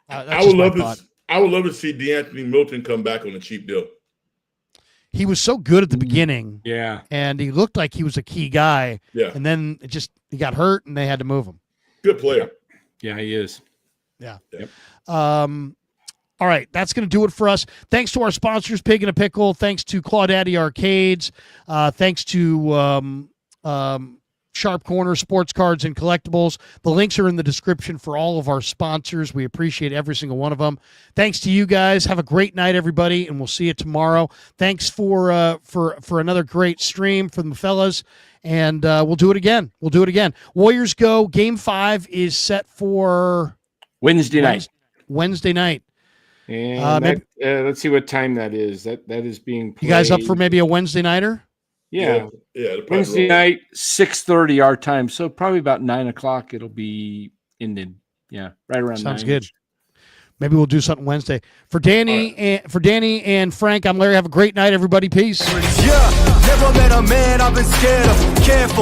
would love to see DeAnthony Milton come back on a cheap deal. He was so good at the beginning. Yeah. And he looked like he was a key guy. Yeah. And then he got hurt and they had to move him. Good player. Yeah, he is. Yeah. Yep. All right, that's going to do it for us. Thanks to our sponsors, Pig and a Pickle. Thanks to Claudaddy Arcades. Thanks to Sharp Corner Sports Cards and Collectibles. The links are in the description for all of our sponsors. We appreciate every single one of them. Thanks to you guys. Have a great night, everybody, and we'll see you tomorrow. Thanks for another great stream from the fellas. And we'll do it again. Warriors go. Game 5 is set for Wednesday night. And let's see what time that is. That is being played. You guys up for maybe a Wednesday nighter? Yeah. Wednesday night, 6:30 our time. So probably about 9:00. It'll be ended. Yeah, right around. Sounds 9-ish. good. Maybe we'll do something Wednesday. For Danny and Frank, I'm Larry. Have a great night, everybody. Peace. Yeah, never met a man I've been scared of. Careful.